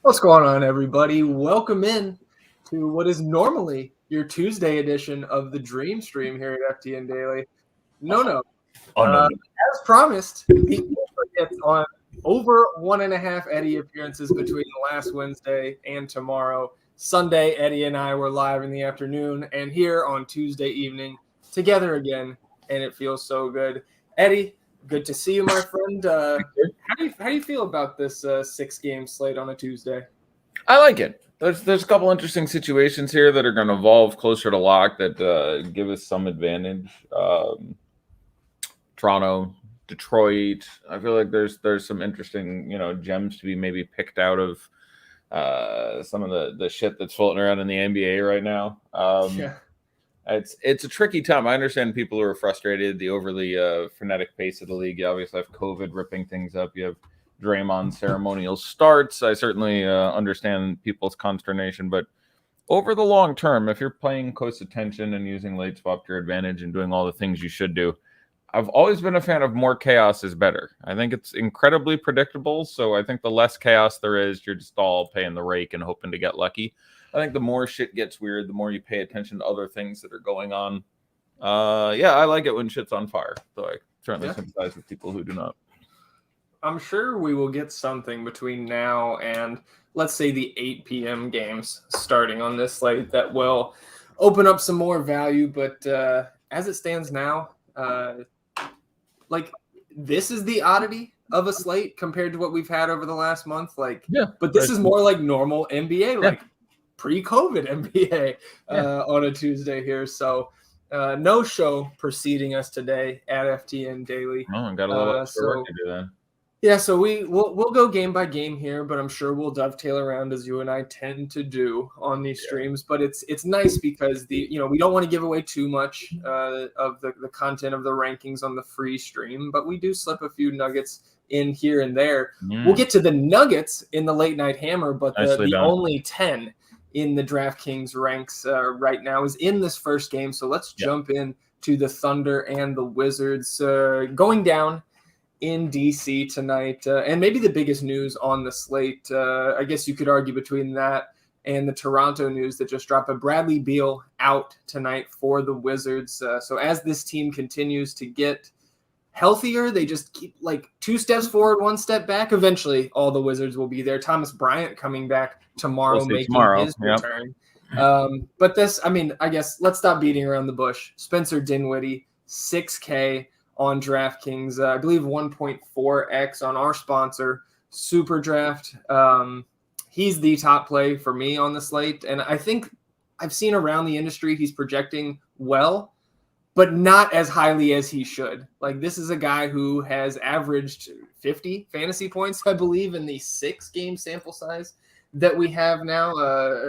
What's going on, everybody? Welcome in to what is normally your Tuesday edition of the Dream Stream here at FTN Daily. No. As promised, the gets on over 1.5 Eddie appearances between last Wednesday and tomorrow. Sunday, Eddie and I were live in the afternoon, and here on Tuesday evening, together again, and it feels so good. Eddie, good to see you, my friend. How do you feel about this 6-game slate on a Tuesday? I like it. There's a couple interesting situations here that are going to evolve closer to lock that give us some advantage. Toronto, Detroit. I feel like there's some interesting gems to be maybe picked out of some of the shit that's floating around in the NBA right now. It's a tricky time. I understand people who are frustrated, the overly frenetic pace of the league. You obviously have COVID ripping things up. You have Draymond ceremonial starts. I certainly understand people's consternation, but over the long term, if you're playing close attention and using late swap to your advantage and doing all the things you should do, I've always been a fan of more chaos is better. I think it's incredibly predictable, so I think the less chaos there is, you're just all paying the rake and hoping to get lucky. I think the more shit gets weird, the more you pay attention to other things that are going on. I like it when shit's on fire, so I certainly sympathize with people who do not. I'm sure we will get something between now and, let's say, the 8 p.m. games starting on this slate that will open up some more value. But as it stands now, this is the oddity of a slate compared to what we've had over the last month. But this is more like normal NBA, pre-COVID NBA on a Tuesday here. So no show preceding us today at FTN Daily. Oh, got a little extra work to do then. Yeah, so we'll go game by game here, but I'm sure we'll dovetail around as you and I tend to do on these streams. But it's nice because we don't want to give away too much of the content of the rankings on the free stream, but we do slip a few nuggets in here and there. We'll get to the nuggets in the late night hammer, but the only 10 in the DraftKings ranks right now is in this first game. So let's jump in to the Thunder and the Wizards going down in DC tonight, and maybe the biggest news on the slate, I guess you could argue between that and the Toronto news that just dropped, but Bradley Beal out tonight for the Wizards. So as this team continues to get healthier, they just keep 2 steps forward, 1 step back. Eventually, all the Wizards will be there. Thomas Bryant coming back tomorrow, making his return. But this, I guess let's stop beating around the bush. Spencer Dinwiddie, 6K. On DraftKings, I believe 1.4x on our sponsor, SuperDraft. He's the top play for me on the slate. And I think I've seen around the industry he's projecting well, but not as highly as he should. This is a guy who has averaged 50 fantasy points, I believe, in the 6-game sample size that we have now,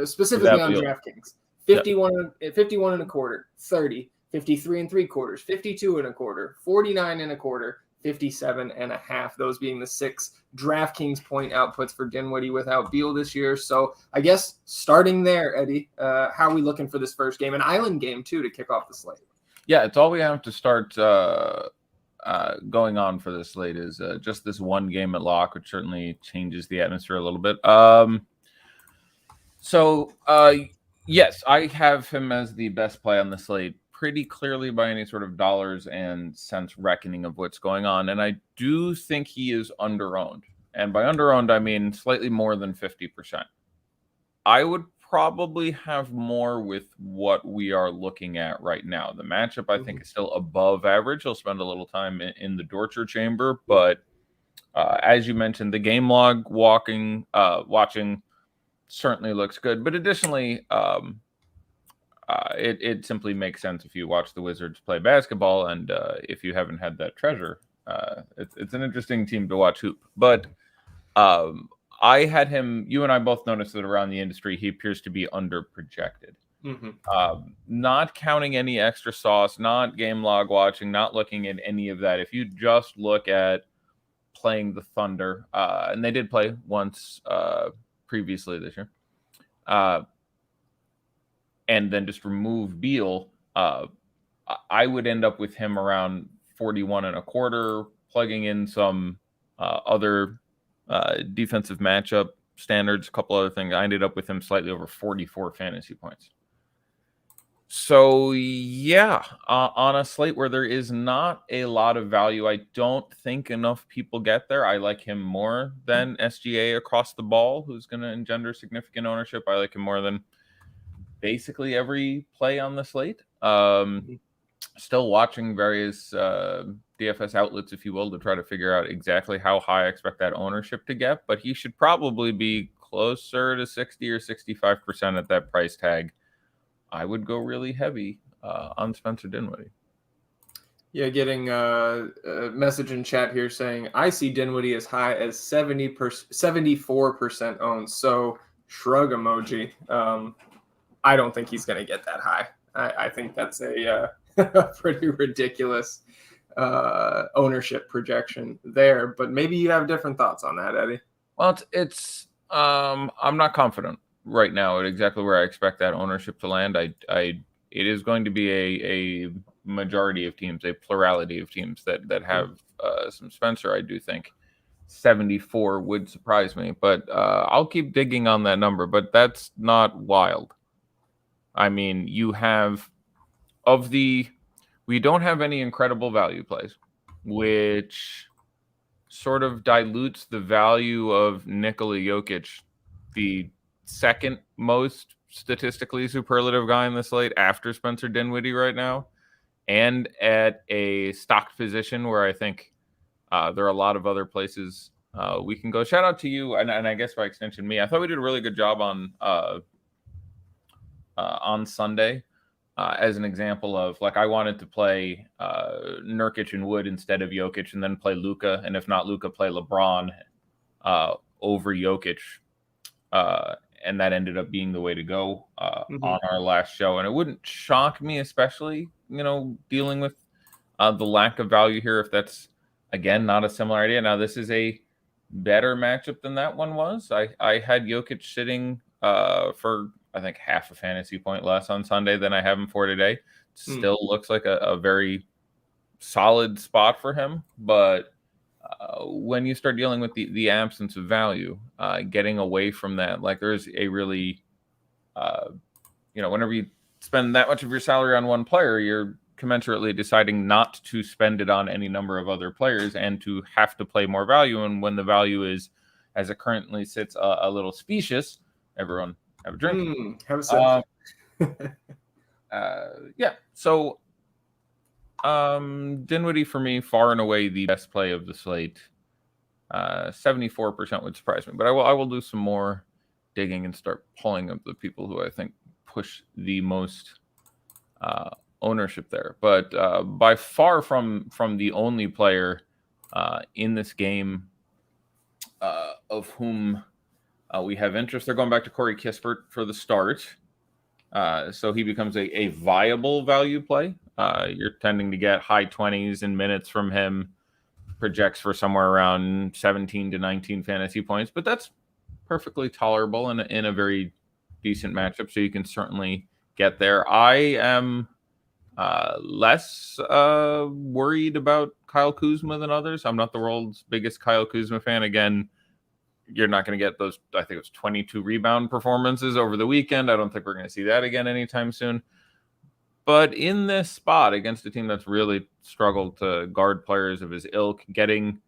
specifically on DraftKings. 51 and a quarter, 30. 53 3/4, 52 1/4, 49 1/4, 57 1/2. Those being the 6 DraftKings point outputs for Dinwiddie without Beal this year. So I guess starting there, Eddie, how are we looking for this first game? An island game too to kick off the slate. Yeah, it's all we have to start going on for this slate is just this one game at lock, which certainly changes the atmosphere a little bit. Yes, I have him as the best play on the slate pretty clearly by any sort of dollars and cents reckoning of what's going on. And I do think he is underowned. And by underowned, I mean slightly more than 50%. I would probably have more with what we are looking at right now. The matchup, I think, is still above average. He'll spend a little time in the torture chamber. But as you mentioned, the game log watching certainly looks good. But additionally, it simply makes sense if you watch the Wizards play basketball, and if you haven't had that treasure, it's an interesting team to watch hoop. But I had him. You and I both noticed that around the industry, he appears to be underprojected. Not counting any extra sauce, not game log watching, not looking at any of that. If you just look at playing the Thunder, and they did play once previously this year. And then just remove Beal, I would end up with him around 41 1/4, plugging in some other defensive matchup standards, a couple other things. I ended up with him slightly over 44 fantasy points. So, yeah, on a slate where there is not a lot of value, I don't think enough people get there. I like him more than SGA across the ball, who's going to engender significant ownership. I like him more than basically every play on the slate. Still watching various DFS outlets, if you will, to try to figure out exactly how high I expect that ownership to get. But he should probably be closer to 60 or 65% at that price tag. I would go really heavy on Spencer Dinwiddie. Yeah, getting a message in chat here saying, I see Dinwiddie as high as 74% owned. So shrug emoji. I don't think he's going to get that high. I think that's a pretty ridiculous ownership projection there. But maybe you have different thoughts on that, Eddie. Well, I'm not confident right now at exactly where I expect that ownership to land. It is going to be a majority of teams, a plurality of teams that have some Spencer. I do think 74 would surprise me, but I'll keep digging on that number. But that's not wild. I mean, we don't have any incredible value plays, which sort of dilutes the value of Nikola Jokic, the second most statistically superlative guy in the slate after Spencer Dinwiddie right now, and at a stocked position where I think there are a lot of other places we can go. Shout out to you, and I guess by extension me. I thought we did a really good job on Sunday as an example of, like, I wanted to play Nurkic and Wood instead of Jokic, and then play Luka, and if not Luka, play LeBron over Jokic. And that ended up being the way to go on our last show. And it wouldn't shock me, especially, dealing with the lack of value here, if that's, again, not a similar idea. Now, this is a better matchup than that one was. I had Jokic sitting for, I think, half a fantasy point less on Sunday than I have him for today. Still looks like a very solid spot for him. But when you start dealing with the absence of value, getting away from that, like, there's a really, whenever you spend that much of your salary on one player, you're commensurately deciding not to spend it on any number of other players and to have to play more value. And when the value is, as it currently sits, a little specious, everyone have a drink. Have a sip. Yeah. So Dinwiddie for me, far and away the best play of the slate. 74% would surprise me, but I will do some more digging and start pulling up the people who I think push the most ownership there. But by far from the only player in this game of whom we have interest. They're going back to Corey Kisper for the start. So he becomes a viable value play. You're tending to get high 20s in minutes from him, projects for somewhere around 17 to 19 fantasy points, but that's perfectly tolerable in a very decent matchup. So you can certainly get there. I am less worried about Kyle Kuzma than others. I'm not the world's biggest Kyle Kuzma fan. Again, you're not going to get those, I think it was 22 rebound performances over the weekend. I don't think we're going to see that again anytime soon. But in this spot against a team that's really struggled to guard players of his ilk, getting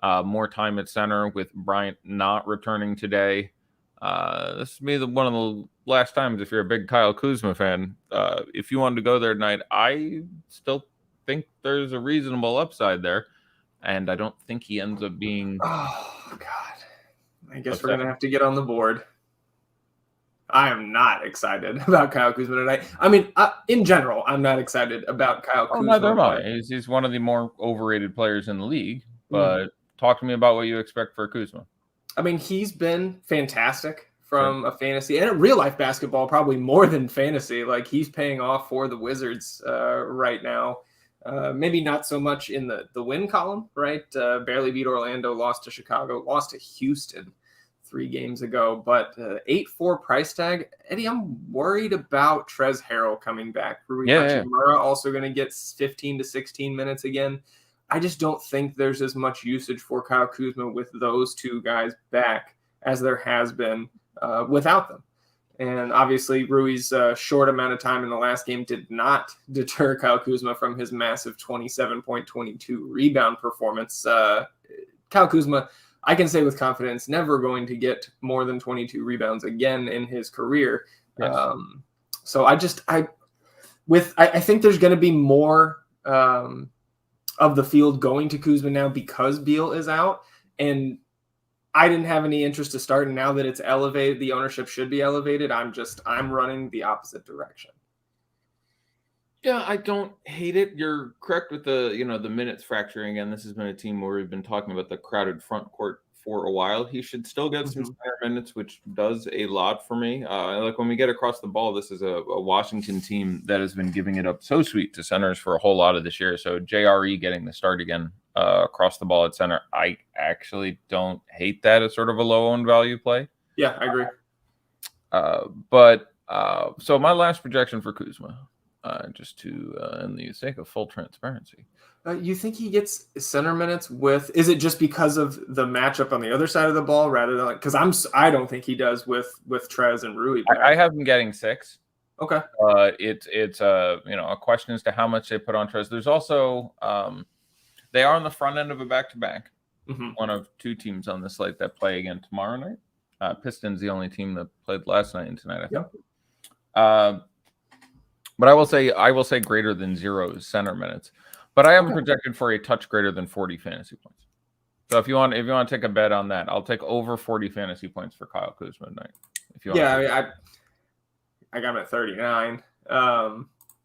more time at center with Bryant not returning today, this will be one of the last times, if you're a big Kyle Kuzma fan, if you wanted to go there tonight, I still think there's a reasonable upside there. And I don't think he ends up being... Oh, God. I guess we're going to have to get on the board. I am not excited about Kyle Kuzma tonight. I mean, in general, I'm not excited about Kyle Kuzma. Neither am I. He's one of the more overrated players in the league. But talk to me about what you expect for Kuzma. I mean, he's been fantastic from a fantasy and a real-life basketball, probably more than fantasy. Like, he's paying off for the Wizards right now. Maybe not so much in the win column, right? Barely beat Orlando, lost to Chicago, lost to Houston 3 games ago, but 8.4 price tag. Eddie, I'm worried about Trez Harrell coming back. Rui Hachimura also going to get 15 to 16 minutes again. I just don't think there's as much usage for Kyle Kuzma with those two guys back as there has been without them. And obviously, Rui's short amount of time in the last game did not deter Kyle Kuzma from his massive 27.22 rebound performance. Kyle Kuzma, I can say with confidence, never going to get more than 22 rebounds again in his career. Yes. So I think there's going to be more of the field going to Kuzma now because Beal is out, and I didn't have any interest to start, and now that it's elevated, the ownership should be elevated. I'm running the opposite direction. Yeah, I don't hate it. You're correct with the minutes fracturing, and this has been a team where we've been talking about the crowded front court for a while. He should still get some center minutes, which does a lot for me. Like when we get across the ball, this is a Washington team that has been giving it up so sweet to centers for a whole lot of this year. So JRE getting the start again across the ball at center, I actually don't hate that as sort of a low-owned value play. Yeah, I agree. So my last projection for Kuzma, just to in the sake of full transparency. You think he gets center minutes with? Is it just because of the matchup on the other side of the ball, rather than because I don't think he does with Trez and Rui. I have him getting 6. Okay. It's a question as to how much they put on Trez. There's also they are on the front end of a back-to-back. One of 2 teams on the slate that play again tomorrow night. Pistons the only team that played last night and tonight, I think. Yep. But I will say greater than 0 center minutes. But I haven't projected for a touch greater than 40 fantasy points. So if you want to take a bet on that, I'll take over 40 fantasy points for Kyle Kuzma tonight. If you want. I got him at 39.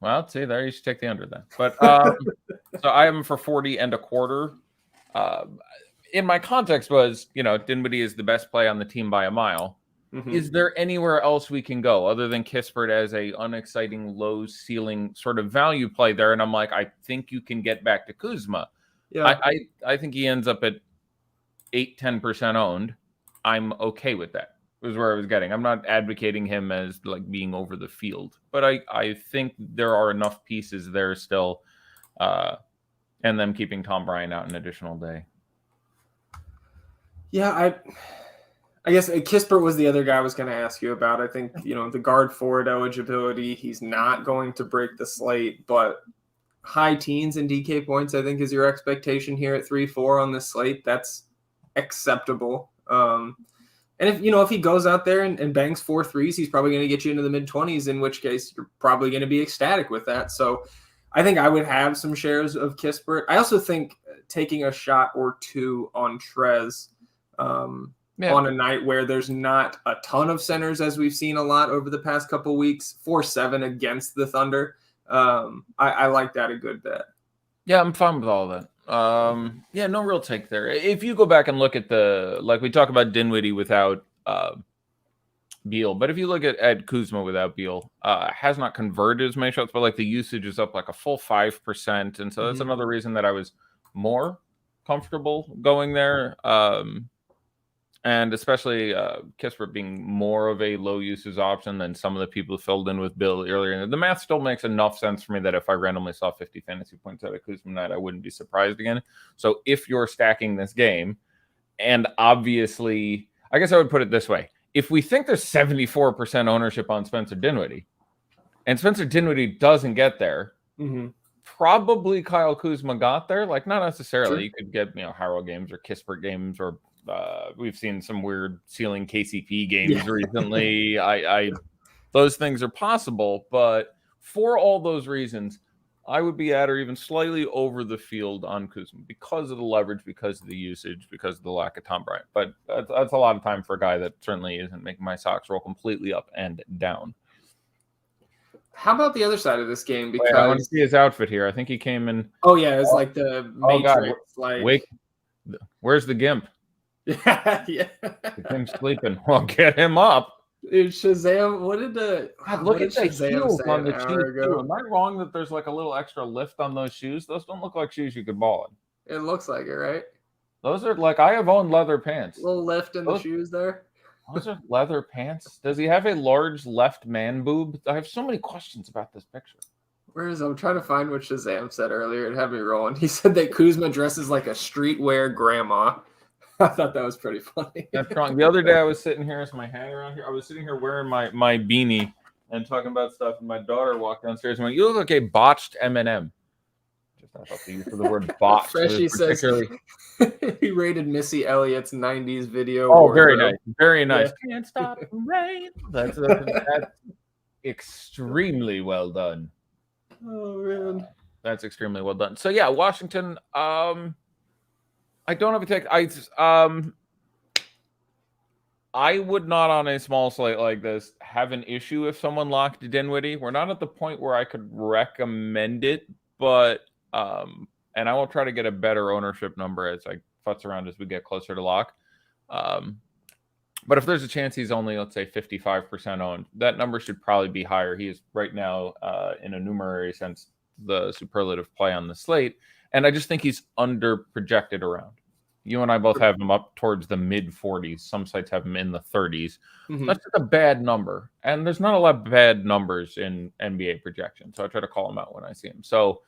Well, see there, you should take the under then. But so I have him for 40 and a quarter. In my context was, Dinwiddie is the best play on the team by a mile. Is there anywhere else we can go other than Kisper as a unexciting low ceiling sort of value play there? And I'm like, I think you can get back to Kuzma. Yeah, I think he ends up at 8-10% owned. I'm okay with that. Was where I was getting. I'm not advocating him as like being over the field, but I think there are enough pieces there still, and them keeping Tom Bryant out an additional day. Yeah, I guess Kisper was the other guy I was going to ask you about. I think, the guard forward eligibility, he's not going to break the slate, but high teens in DK points, I think, is your expectation here at 3-4 on this slate. That's acceptable. And if he goes out there and bangs 4 threes, he's probably going to get you into the mid-20s, in which case you're probably going to be ecstatic with that. So I think I would have some shares of Kisper. I also think taking a shot or 2 on Trez, on a night where there's not a ton of centers, as we've seen a lot over the past couple of weeks, 4-7 against the Thunder. I like that a good bit. Yeah, I'm fine with all that. No real take there. If you go back and look at we talk about Dinwiddie without Beal, but if you look at Kuzma without Beal, has not converted as many shots, but the usage is up a full 5%. And so that's another reason that I was more comfortable going there. And especially Kisper being more of a low usage option than some of the people who filled in with Bill earlier. The math still makes enough sense for me that if I randomly saw 50 fantasy points out of Kuzma night, I wouldn't be surprised again. So if you're stacking this game, and obviously, I guess I would put it this way. If we think there's 74% ownership on Spencer Dinwiddie, and Spencer Dinwiddie doesn't get there, probably Kyle Kuzma got there. Not necessarily. Sure. You could get, Harrow games or Kisper games or we've seen some weird ceiling KCP games recently. Those things are possible, but for all those reasons, I would be at or even slightly over the field on Kuzma because of the leverage, because of the usage, because of the lack of Tom Bryant. But that's a lot of time for a guy that certainly isn't making my socks roll completely up and down. How about the other side of this game? Because I want to see his outfit here. I think he came in. Oh yeah, it's like the Matrix. Where's the GIMP? Yeah. Him sleeping. Well, get him up. Dude, Shazam, what did look at the heels on the shoes too. Am I wrong that there's a little extra lift on those shoes? Those don't look like shoes you could ball in. It looks like it, right? Those are I have owned leather pants. A little lift in the shoes there. Those are leather pants. Does he have a large left man boob? I have so many questions about this picture. I'm trying to find what Shazam said earlier. It had me rolling. He said that Kuzma dresses like a streetwear grandma. I thought that was pretty funny. That's strong. The other day I was sitting here, is my hand around here? I was sitting here wearing my beanie and talking about stuff, and my daughter walked downstairs and went, "You look like a botched M&M." Just I thought the use of the word botched. Freshie says he rated Missy Elliott's 90s video. Oh, very nice. Very nice. Yeah. Can't stop the rain. That's extremely well done. Oh, man. That's extremely well done. So, yeah, Washington, I don't have a take. I would not, on a small slate like this, have an issue if someone locked Dinwiddie. We're not at the point where I could recommend it, but and I will try to get a better ownership number as I futz around as we get closer to lock. But if there's a chance he's only, let's say, 55% owned, that number should probably be higher. He is right now, in a numerary sense, the superlative play on the slate. And I just think he's under projected around. You and I both have him up towards the mid 40s. Some sites have him in the 30s. Mm-hmm. That's just a bad number. And there's not a lot of bad numbers in NBA projection. So I try to call him out when I see him. So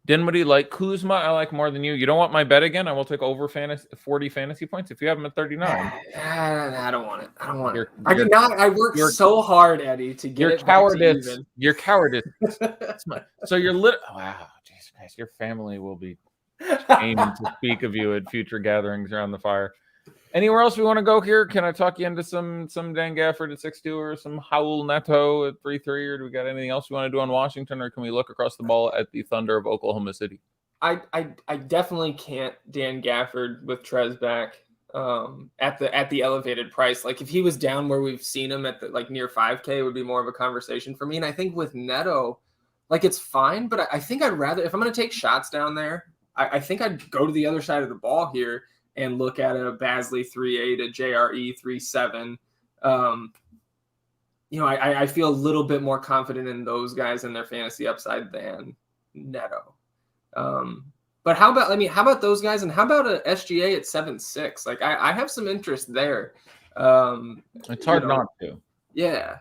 Dinwiddie, like Kuzma, I like more than you. You don't want my bet again? I will take over 40 fantasy points if you have him at 39. I don't want it. I don't want it. I worked so hard, Eddie, to get it cowardice. back to even. Your cowardice. So you're wow, Jesus Christ, your family will be aiming to speak of you at future gatherings around the fire. Anywhere else we want to go here? Can I talk you into some Dan Gafford at 6-2 or some Howell Neto at 3-3? Or do we got anything else we want to do on Washington? Or can we look across the ball at the Thunder of Oklahoma City? I definitely can't Dan Gafford with Trez back at the elevated price. Like if he was down where we've seen him at the like near 5K, it would be more of a conversation for me. And I think with Neto, like it's fine, but I think I'd rather, if I'm going to take shots down there, I think I'd go to the other side of the ball here and look at a Basley 3.8, a JRE 3.7. I feel a little bit more confident in those guys and their fantasy upside than Neto. But how about those guys? And how about a SGA at 7.6? Like I have some interest there. It's hard not to. Yeah.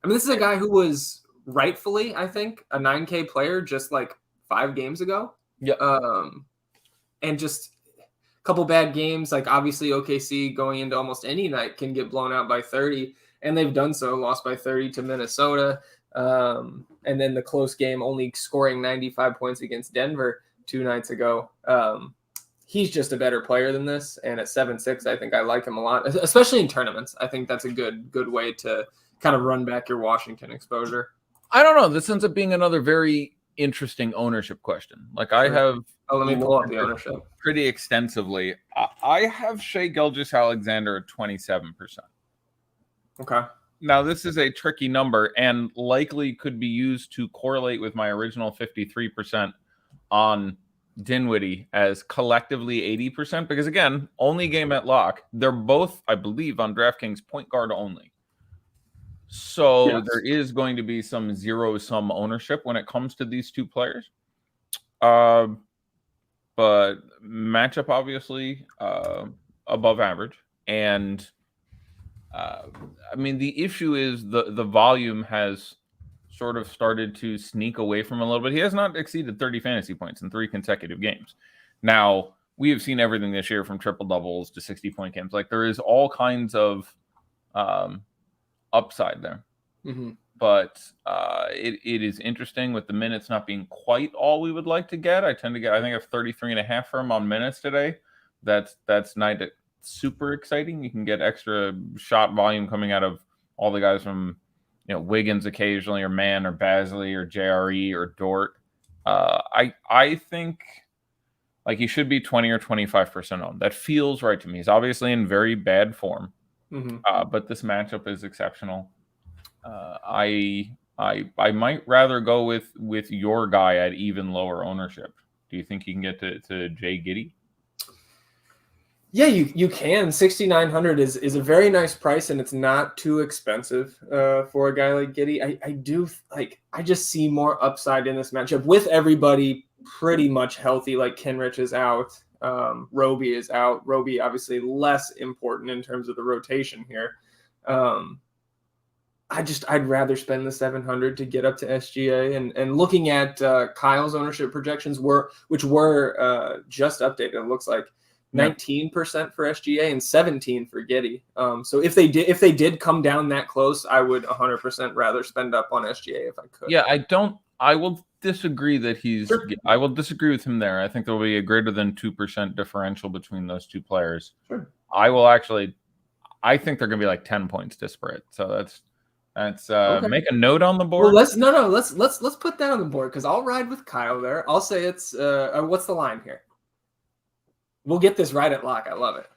I mean, this is a guy who was rightfully, I think, a 9K player just like 5 games ago. Yeah. And just a couple bad games, like obviously OKC going into almost any night can get blown out by 30, and they've done so, lost by 30 to Minnesota. And then the close game, only scoring 95 points against Denver 2 nights ago. He's just a better player than this. And at 7.6, I think I like him a lot, especially in tournaments. I think that's a good way to kind of run back your Washington exposure. I don't know. This ends up being another very interesting ownership question. Like I have, let me pull up the ownership pretty extensively. I have Shai Gilgeous-Alexander at 27%. Okay. Now this is a tricky number and likely could be used to correlate with my original 53% on Dinwiddie as collectively 80%, because again, only game at lock. They're both, I believe, on DraftKings point guard only. So yes, there is going to be some zero-sum ownership when it comes to these two players. But matchup, obviously, above average. And, I mean, the issue is the volume has sort of started to sneak away from him a little bit. He has not exceeded 30 fantasy points in 3 consecutive games. Now, we have seen everything this year from triple-doubles to 60-point games. Like, there is all kinds of upside there. Mm-hmm. But it is interesting with the minutes not being quite all we would like to get. I think I have 33.5 for him on minutes today. That's not super exciting. You can get extra shot volume coming out of all the guys from, Wiggins occasionally, or Mann, or Basley, or JRE, or Dort. I think like he should be 20 or 25% on. That feels right to me. He's obviously in very bad form. Mm-hmm. But this matchup is exceptional. I might rather go with your guy at even lower ownership. Do you think you can get to Jay Giddey? Yeah, you can. 6,900 is a very nice price, and it's not too expensive for a guy like Giddey. I just see more upside in this matchup with everybody pretty much healthy. Like Kenrich is out. Roby is out. Roby obviously less important in terms of the rotation here. I'd rather spend the 700 to get up to SGA, and looking at Kyle's ownership projections which were just updated. It looks like 19% for SGA and 17 for Giddey. So if they did come down that close, I would 100% rather spend up on SGA if I could. Yeah, I will disagree that Sure. I will disagree with him there. I think there will be a greater than 2% differential between those two players. Sure. I think they're going to be like 10 points disparate. So that's okay. Make a note on the board. Well, let's put that on the board because I'll ride with Kyle there. I'll say it's what's the line here? We'll get this right at lock. I love it.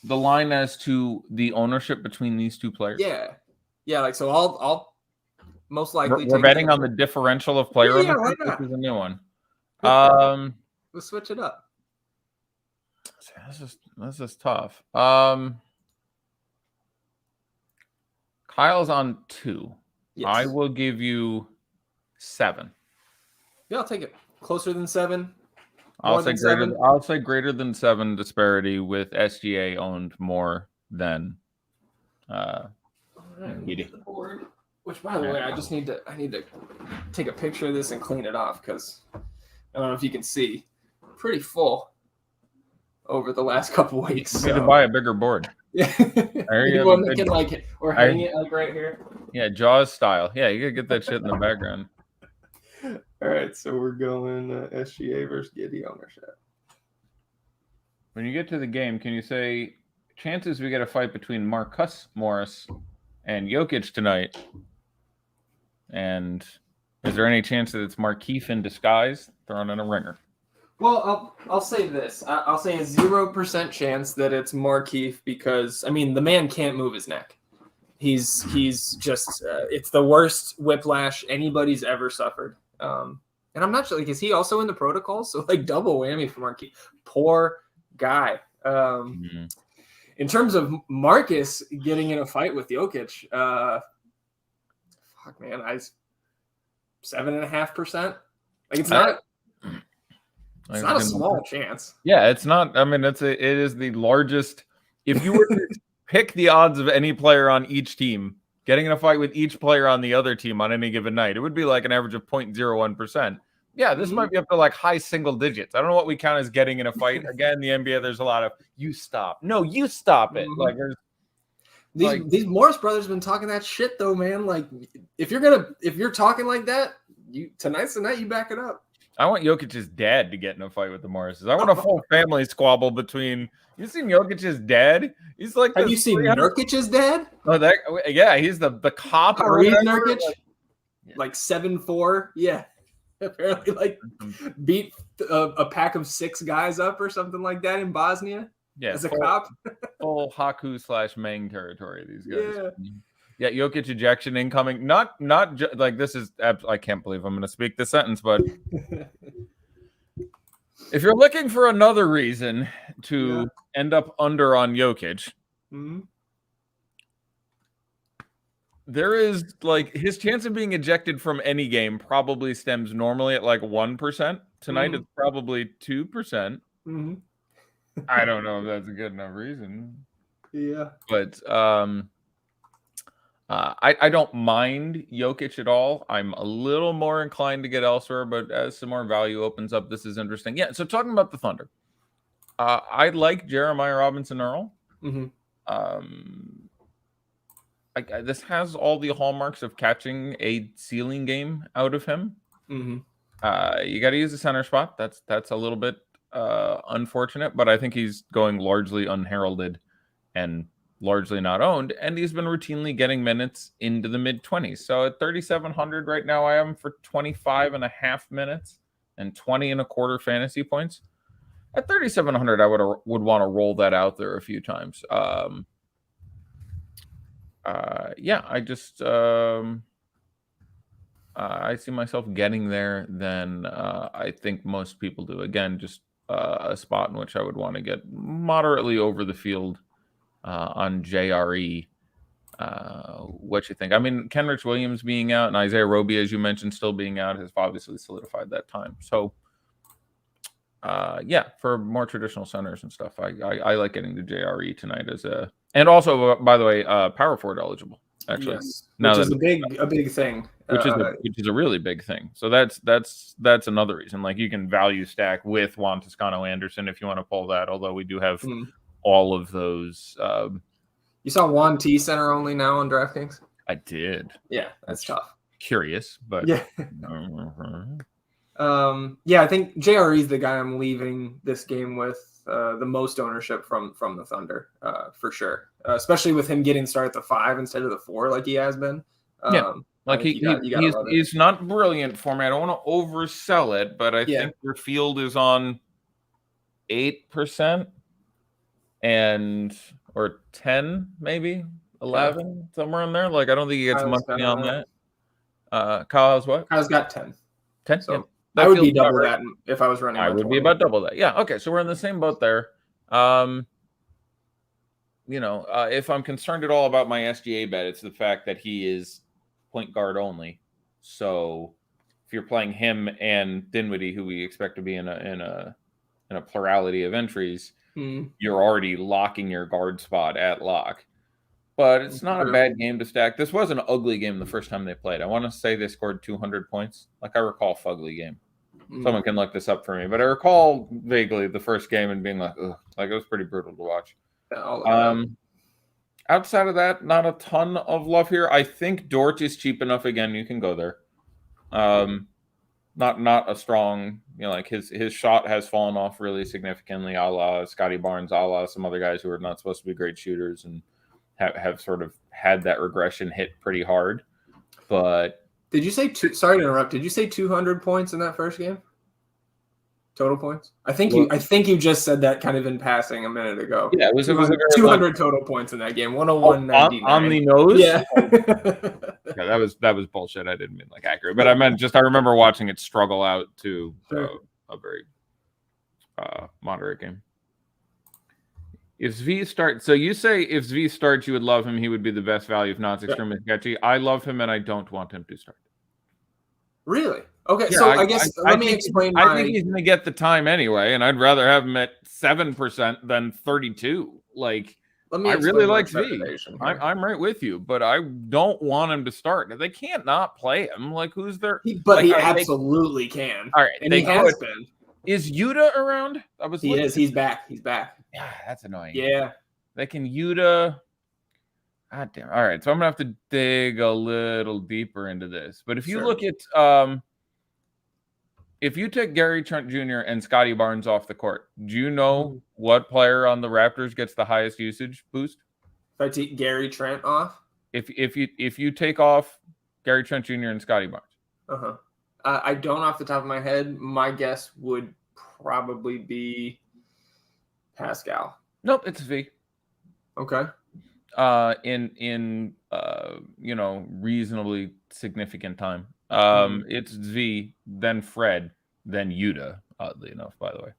The line as to the ownership between these two players. Yeah. Like so, I'll most likely. We're betting on the differential of player ownership. This is a new one. We'll switch it up. This is tough. Kyle's on 2. Yes. I will give you 7. Yeah, I'll take it. Closer than 7. I'll say greater than 7 disparity with SGA owned more than Giddey. Which, by the way, I need to take a picture of this and clean it off because I don't know if you can see, pretty full over the last couple weeks. You need to buy a bigger board. Yeah, anyone that can or hang it like right here. Yeah, Jaws style. Yeah, you gotta get that shit in the background. All right, so we're going SGA versus Giddey ownership. When you get to the game, can you say chances we get a fight between Marcus Morris and Jokic tonight? And is there any chance that it's Markieff in disguise thrown in a ringer? Well, I'll say this. I'll say a 0% chance that it's Markieff because, I mean, the man can't move his neck. He's just it's the worst whiplash anybody's ever suffered. And I'm not sure, like, is he also in the protocol? So, like, double whammy for Markieff. Poor guy. In terms of Marcus getting in a fight with Jokic, fuck, man, 7.5%. Like, it's not. It's not a small chance. Yeah, it's not. I mean, it is the largest. If you were to pick the odds of any player on each team getting in a fight with each player on the other team on any given night, it would be like an average of 0.01%. Yeah, this might be up to like high single digits. I don't know what we count as getting in a fight. Again, in the NBA, there's a lot of you stop. No, you stop it. Like these Morris brothers have been talking that shit though, man. Like if you're talking like that, tonight's the night you back it up. I want Jokic's dad to get in a fight with the Morrises. I want a full family squabble between. You seen Jokic's dad? He's like. Have you seen Nurkic's dad? Oh, he's the cop. Nurkic, like 7'4". Yeah, apparently like beat a pack of 6 guys up or something like that in Bosnia. Yeah, as a cop. Full Haku/Meng territory. These guys. Yeah, Jokic ejection incoming. Not like this is. I can't believe I'm going to speak this sentence, but if you're looking for another reason to end up under on Jokic, there is like his chance of being ejected from any game probably stems normally at like 1%. Tonight it's probably 2%. I don't know if that's a good enough reason. Yeah, but I don't mind Jokic at all. I'm a little more inclined to get elsewhere, but as some more value opens up, this is interesting. Yeah, so talking about the Thunder, I like Jeremiah Robinson-Earl. This has all the hallmarks of catching a ceiling game out of him. You got to use the center spot. That's a little bit unfortunate, but I think he's going largely unheralded and largely not owned, and he's been routinely getting minutes into the mid-20s. So at 3,700 right now, I have him for 25.5 minutes and 20.25 fantasy points. At 3,700, I would want to roll that out there a few times. I see myself getting there than I think most people do. Again, just a spot in which I would want to get moderately over the field on JRE. What you think? I mean, Kenrich Williams being out and Isaiah Roby, as you mentioned, still being out has obviously solidified that time. So, for more traditional centers and stuff, I like getting the JRE tonight and also, by the way, power forward eligible. actually. Yes, which is a big thing. Which is a really big thing. So that's another reason. Like you can value stack with Juan Toscano Anderson if you want to pull that. Although we do have all of those. You saw Juan T center only now on DraftKings. I did. Yeah, that's tough. Curious, but yeah. I think JRE is the guy I'm leaving this game with the most ownership from the Thunder for sure. Especially with him getting started at the 5 instead of the 4 like he has been. Like he's not brilliant for me. I don't want to oversell it, but I think their field is on 8% or 10, maybe 11, somewhere in there. Like I don't think he gets much beyond that. Kyle's what? Kyle's got 10. 10? So I would be double that if I was running. I would 20. be about double that. Yeah. Okay. So we're in the same boat there. If I'm concerned at all about my SGA bet, it's the fact that he is point guard only. So if you're playing him and Dinwiddie, who we expect to be in a plurality of entries, you're already locking your guard spot at lock. But it's not a bad game to stack. This was an ugly game the first time they played. I want to say they scored 200 points. Like I recall fugly game. Someone can look this up for me, but I recall vaguely the first game and being like, ugh, like it was pretty brutal to watch. Outside of that, not a ton of love here. I think Dort is cheap enough. Again, you can go there. Not a strong, like his shot has fallen off really significantly, a la Scotty Barnes, a la some other guys who are not supposed to be great shooters and have sort of had that regression hit pretty hard. But did you say sorry to interrupt? Did you say 200 points in that first game? Total points? I think you just said that kind of in passing a minute ago. Yeah, it was 200 total points in that game. 101.99 on the nose. Yeah. Yeah, that was bullshit. I didn't mean like accurate, but I meant just I remember watching it struggle out to a very moderate game. If Zvi starts, so you say if Zvi starts, you would love him. He would be the best value if not it's extremely sketchy. I love him, and I don't want him to start. Really? Okay, yeah, so I guess let me explain. I think he's going to get the time anyway, and I'd rather have him at 7% than 32. Like, I really like Zvi. I'm right with you, but I don't want him to start. They can't not play him. Like, who's there? He absolutely can. All right, and he has been. Is Yuta around? He is. He's back. Yeah, that's annoying. Yeah. They can Yuta. God damn. All right. So I'm going to have to dig a little deeper into this. But if you look at if you take Gary Trent Jr. and Scotty Barnes off the court, do you know what player on the Raptors gets the highest usage boost? If I take Gary Trent off? If you take off Gary Trent Jr. and Scotty Barnes. I don't off the top of my head. My guess would probably be Pascal. Nope, it's V. Okay. In reasonably significant time. It's V, then Fred, then Yuta, oddly enough, by the way.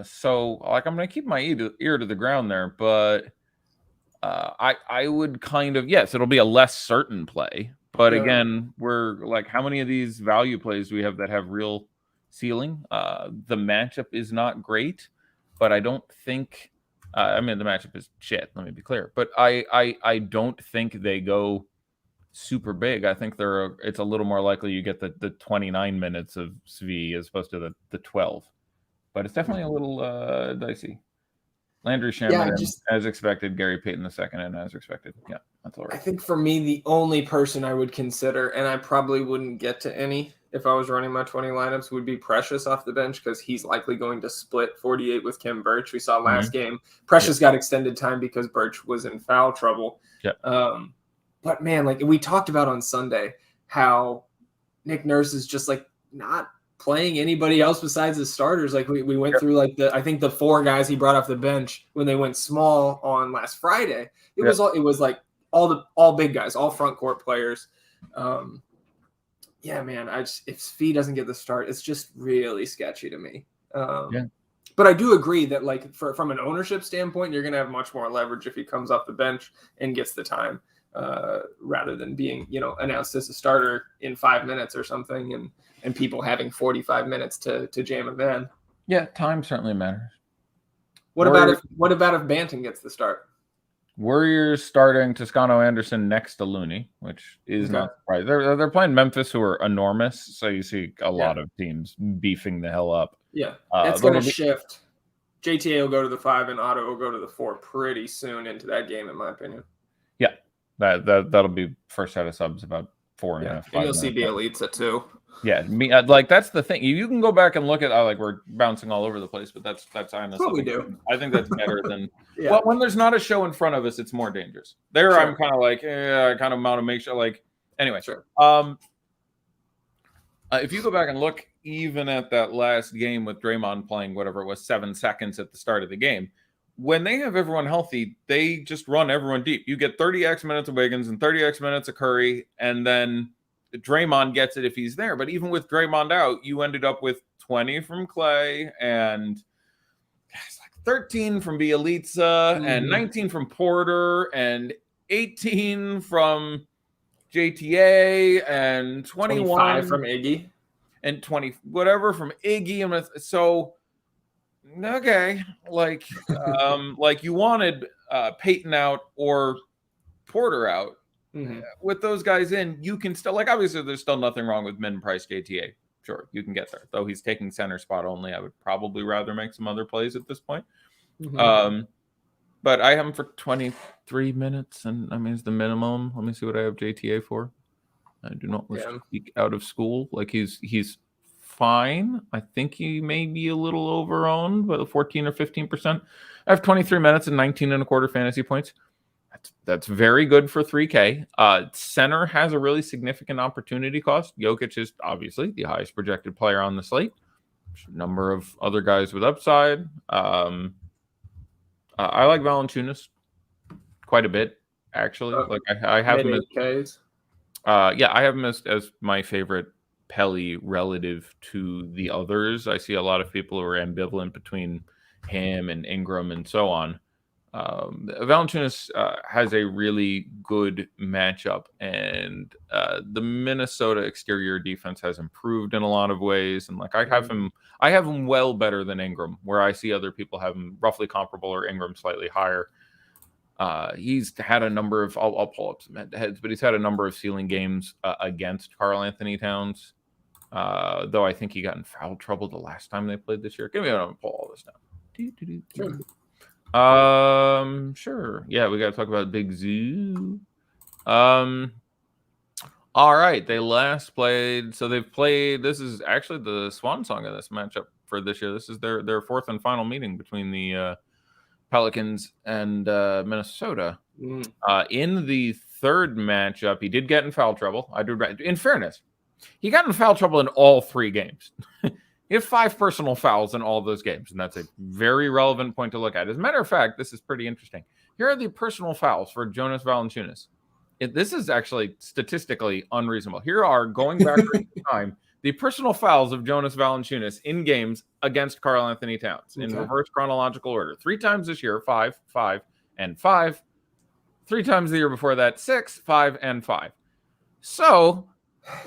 So like I'm gonna keep my ear to the ground there, but I would kind of, yes, it'll be a less certain play. But again, we're like, how many of these value plays do we have that have real ceiling? The matchup is not great, but I don't think the matchup is shit, let me be clear. But I don't think they go super big. I think it's a little more likely you get the 29 minutes of Svi as opposed to the 12. But it's definitely a little dicey. Landry Shamet, as expected. Gary Payton II, and as expected. Yeah, that's all right. I think for me, the only person I would consider, and I probably wouldn't get to any if I was running my 20 lineups, would be Precious off the bench because he's likely going to split 48 with Kim Birch. We saw last game. Precious got extended time because Birch was in foul trouble. Yep. But man, like we talked about on Sunday, how Nick Nurse is just like not playing anybody else besides his starters. Like we went through like I think the 4 guys he brought off the bench when they went small on last Friday. It was like all big guys, all front court players. Yeah, man. If Svi doesn't get the start, it's just really sketchy to me. But I do agree that like from an ownership standpoint, you're going to have much more leverage if he comes off the bench and gets the time rather than being announced as a starter in 5 minutes or something and people having 45 minutes to jam him in. Yeah, time certainly matters. What about if Banton gets the start? Warriors starting Toscano Anderson next to Looney, which is not surprising. They're playing Memphis, who are enormous, so you see a lot of teams beefing the hell up. Yeah, it's going to shift. JTA will go to the 5, and Otto will go to the 4 pretty soon into that game, in my opinion. Yeah, that'll be first set of subs about 4.5. And you'll see Bielitsa too. Yeah, like that's the thing. You can go back and look at like we're bouncing all over the place, but that's honestly what we do. I think that's better than well, when there's not a show in front of us, it's more dangerous. There, I'm kind of like, I kind of want to make sure. Like, anyway, if you go back and look even at that last game with Draymond playing whatever it was 7 seconds at the start of the game, when they have everyone healthy, they just run everyone deep. You get 30x minutes of Wiggins and 30x minutes of Curry, and then Draymond gets it if he's there. But even with Draymond out, you ended up with 20 from Clay and it's like 13 from Bielitsa and 19 from Porter and 18 from JTA and 21 from Iggy and 20 whatever from Iggy. And so okay, like like you wanted Peyton out or Porter out. With those guys in, you can still, like, obviously there's still nothing wrong with min price JTA. Sure, you can get there. Though he's taking center spot only, I would probably rather make some other plays at this point. But I have him for 23 minutes, and I mean, it's the minimum. Let me see what I have JTA for. I do not wish to speak out of school. Like, he's fine. I think he may be a little over-owned by 14 or 15%. I have 23 minutes and 19 and a quarter fantasy points. That's very good for 3K. Center has a really significant opportunity cost. Jokic is obviously the highest projected player on the slate. There's a number of other guys with upside. I like Valanciunas quite a bit, actually. Like I have him as, I have him as my favorite Pelly relative to the others. I see a lot of people who are ambivalent between him and Ingram and so on. Valanciunas has a really good matchup, and the Minnesota exterior defense has improved in a lot of ways. And like I have him well better than Ingram, where I see other people have him roughly comparable or Ingram slightly higher. He's had a number of I'll pull up some head-to-heads, but he's had a number of ceiling games against Karl Anthony Towns. Though I think he got in foul trouble the last time they played this year. Give me a minute to pull all this down. Sure. Sure. Yeah, we got to talk about Big Zoo. All right. They last played. So they've played. This is actually the swan song of this matchup for this year. This is their fourth and final meeting between the Pelicans and Minnesota. In the third matchup, he did get in foul trouble. In fairness, he got in foul trouble in all 3 games. He had 5 personal fouls in all of those games, and that's a very relevant point to look at. As a matter of fact, this is pretty interesting. Here are the personal fouls for Jonas Valanciunas. This is actually statistically unreasonable. Here are, going back in time, the personal fouls of Jonas Valanciunas in games against Karl Anthony Towns in reverse chronological order. 3 times this year, 5, 5, and 5. 3 times the year before that, 6, 5, and 5. So,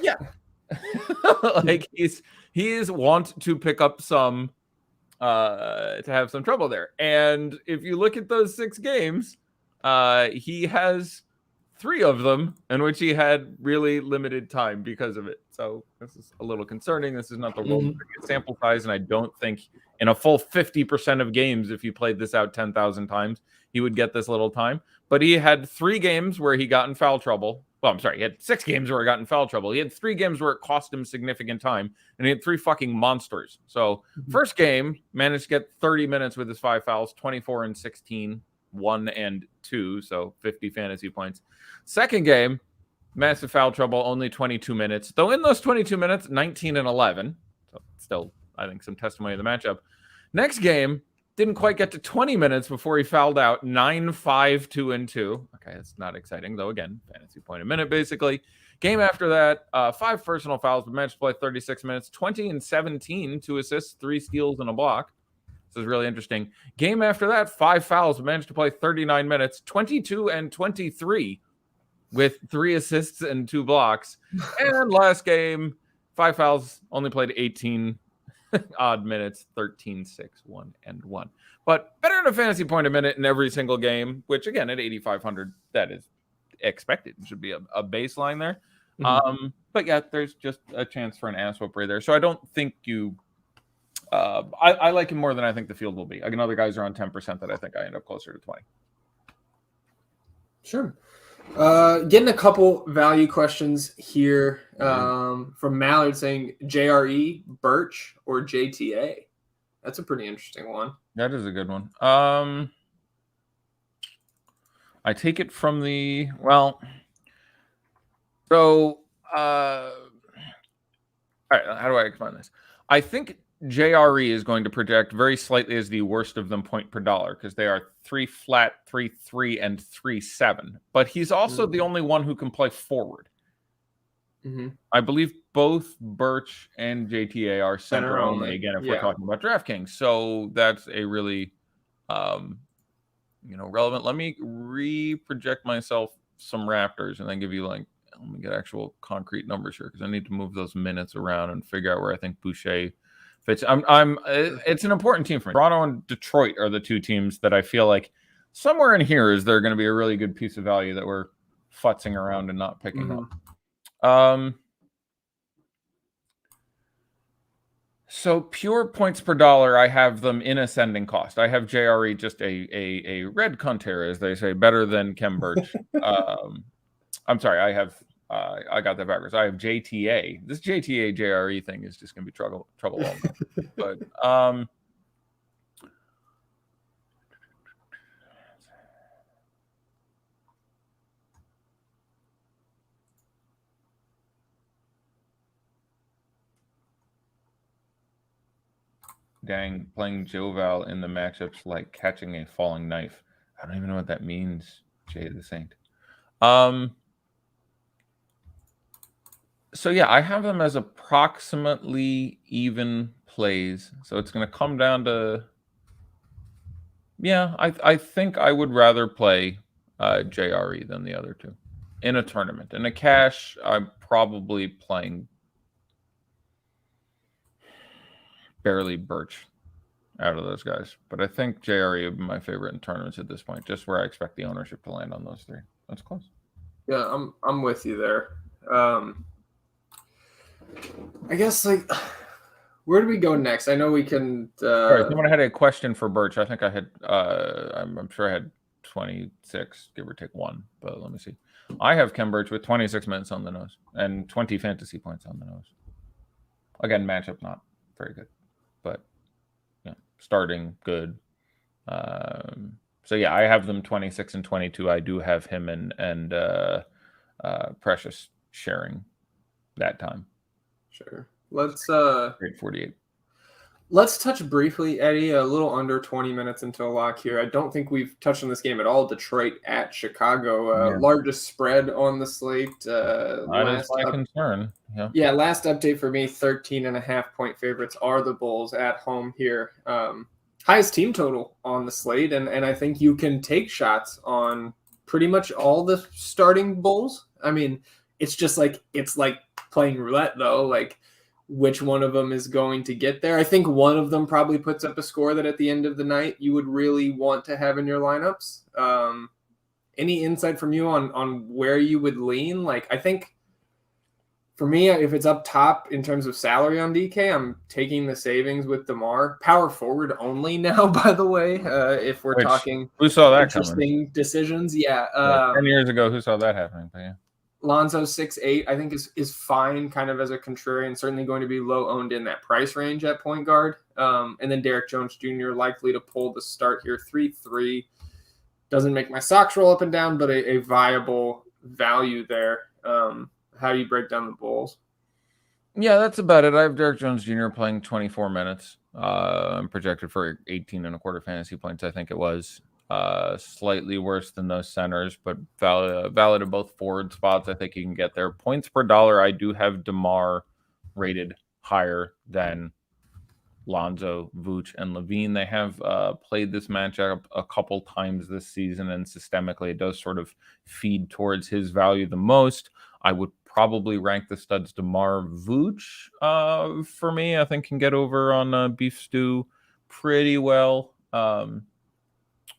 yeah. Like he is want to pick up some to have some trouble there. And if you look at those 6 games, he has 3 of them in which he had really limited time because of it. So this is a little concerning. This is not the world's biggest sample size, and I don't think in a full 50% of games, if you played this out 10,000 times, he would get this little time. But he had 3 games where he got in foul trouble. Well, I'm sorry, he had 6 games where he got in foul trouble. He had 3 games where it cost him significant time, and he had 3 fucking monsters. So first game, managed to get 30 minutes with his 5 fouls, 24 and 16, 1 and 2, so 50 fantasy points. Second game, massive foul trouble, only 22 minutes. Though in those 22 minutes, 19 and 11. So still, I think, some testimony of the matchup. Next game, didn't quite get to 20 minutes before he fouled out. 9, 5, 2, and 2. Okay, that's not exciting, though. Again, fantasy point a minute, basically. Game after that, 5 personal fouls, but managed to play 36 minutes. 20 and 17, 2 assists, 3 steals, and a block. This is really interesting. Game after that, 5 fouls, but managed to play 39 minutes. 22 and 23 with 3 assists and 2 blocks. And last game, 5 fouls, only played 18 odd minutes, 13, 6, 1, and 1. but better than a fantasy point a minute in every single game, which again at 8,500, that is expected. It should be a baseline there. But yeah, there's just a chance for an ass whooper there. So I don't think you. I like him more than I think the field will be. Again, other guys are on 10% that I think I end up closer to 20. Sure. Getting a couple value questions here from Mallard saying JRE, Birch, or JTA. That's a pretty interesting one. That is a good one. I take it from the So, all right, how do I explain this? I think JRE is going to project very slightly as the worst of them point per dollar because they are 3 flat, 3-3, and 3-7. But he's also the only one who can play forward. I believe both Birch and JTA are center only. Again, if we're talking about DraftKings, so that's a really, relevant. Let me re-project myself some Raptors and then give you let me get actual concrete numbers here because I need to move those minutes around and figure out where I think Boucher fits. It's an important team for me. Toronto and Detroit are the two teams that I feel like somewhere in here is there going to be a really good piece of value that we're futzing around and not picking up. So pure points per dollar, I have them in ascending cost. I have JRE just a red conter, as they say, better than Kem Birch. I'm sorry, I got that backwards. I have JTA. This JTA JRE thing is just going to be trouble all night. But dang, playing Joval in the matchups like catching a falling knife. I don't even know what that means, Jay the Saint. So yeah, I have them as approximately even plays. So it's going to come down to, I think I would rather play JRE than the other two in a tournament. In a cash, I'm probably playing barely Birch out of those guys. But I think JRE would be my favorite in tournaments at this point, just where I expect the ownership to land on those three. That's close. Yeah, I'm with you there. I guess where do we go next? I know we can. Sorry, someone had a question for Birch. I think I had. I'm sure I had 26, give or take one. But let me see. I have Kem Birch with 26 minutes on the nose and 20 fantasy points on the nose. Again, matchup not very good, but starting good. So yeah, I have them 26 and 22. I do have him and Precious sharing that time. Sure. Let's 48. Let's touch briefly, Eddie, a little under 20 minutes into a lock here. I don't think we've touched on this game at all. Detroit at Chicago, largest spread on the slate. That is my concern. Yeah, last update for me, 13.5-point favorites are the Bulls at home here. Highest team total on the slate, and I think you can take shots on pretty much all the starting Bulls. I mean, it's just it's like playing roulette, though. Which one of them is going to get there? I think one of them probably puts up a score that at the end of the night you would really want to have in your lineups. Any insight from you on where you would lean? I think for me, if it's up top in terms of salary on DK, I'm taking the savings with DeMar. Power forward only now, by the way, if we're talking who saw that interesting coming? Decisions. Yeah. 10 years ago, who saw that happening? But yeah. Lonzo 6'8", I think is fine, kind of as a contrarian, certainly going to be low owned in that price range at point guard. And then Derek Jones Jr. likely to pull the start here, 3-3. Doesn't make my socks roll up and down, but a viable value there. How do you break down the Bulls? Yeah, that's about it. I have Derek Jones Jr. playing 24 minutes. I'm projected for 18.25 fantasy points, I think it was. Slightly worse than those centers, but valid at both forward spots. I think you can get there. Points per dollar, I do have DeMar rated higher than Lonzo, Vooch, and Levine. They have played this matchup a couple times this season, and systemically it does sort of feed towards his value the most. I would probably rank the studs DeMar, Vooch for me. I think can get over on Beef Stew pretty well.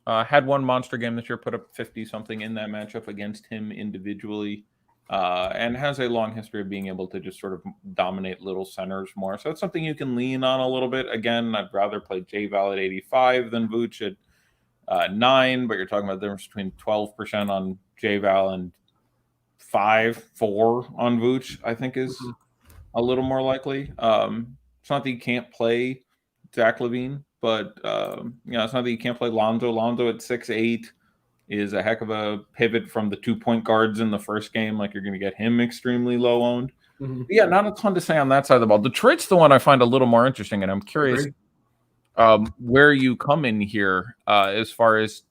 Had one monster game this year, put up 50 something in that matchup against him individually, and has a long history of being able to just sort of dominate little centers more. So it's something you can lean on a little bit. Again, I'd rather play J-Val at 85 than Vooch at 9, but you're talking about the difference between 12% on J-Val and 5-4 on Vooch, I think is a little more likely. It's not that you can't play Zach LaVine, but it's not that you can't play Lonzo. Lonzo at 6'8" is a heck of a pivot from the 2-point guards in the first game. Like, you're going to get him extremely low owned. Yeah, not a ton to say on that side of the ball. Detroit's the one I find a little more interesting, and I'm curious where you come in here as far as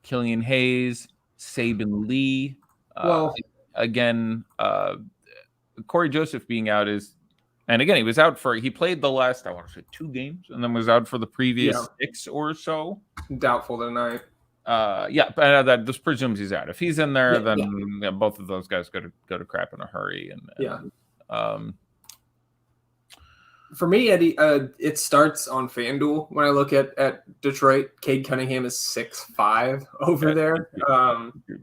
Killian Hayes, Sabin Lee. Again, Corey Joseph being out is, and again, he played the last, I want to say 2 games, and then was out for the previous 6 or so. Doubtful tonight. But that just presumes he's out. If he's in there, then both of those guys go to crap in a hurry. For me, Eddie, it starts on FanDuel. When I look at Detroit, Cade Cunningham is 6'5" over there.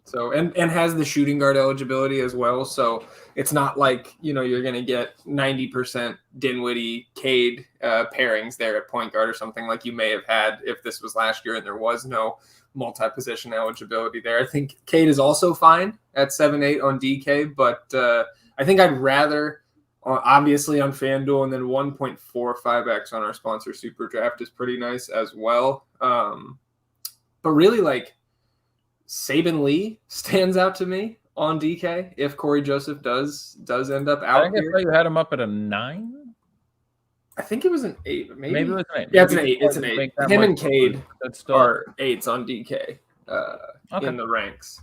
So has the shooting guard eligibility as well. So it's not like, you're going to get 90% Dinwiddie, Cade pairings there at point guard or something like you may have had if this was last year and there was no multi-position eligibility there. I think Cade is also fine at 7'8" on DK, but I think I'd rather, obviously on FanDuel, and then 1.45x on our sponsor SuperDraft is pretty nice as well. But really, like, Sabin Lee stands out to me on DK if Corey Joseph does end up out here. I thought you had him up at a 9. I think it was an 8, but maybe it was an 8. Yeah, it's an 8. It's an 8. Him and Cade are 8s on DK in the ranks.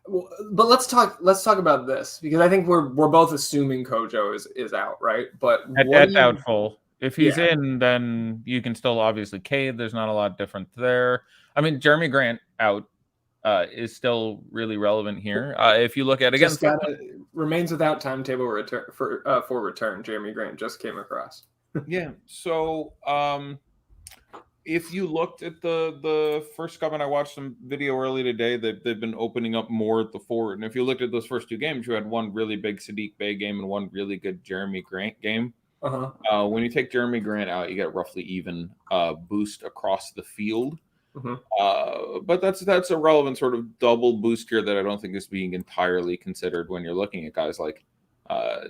Well, but let's talk about this, because I think we're both assuming Kojo is out, right? But that's doubtful. If he's in, then you can still obviously Cade. There's not a lot different there. I mean, Jeremy Grant out is still really relevant here. If you look at again, remains without timetable return for return. Jeremy Grant just came across. So if you looked at the first comment, I watched some video early today that they've been opening up more at the forward. And if you looked at those first 2 games, you had one really big Sadiq Bey game and one really good Jeremy Grant game. When you take Jeremy Grant out, you get roughly even boost across the field. But that's a relevant sort of double boost here that I don't think is being entirely considered when you're looking at guys like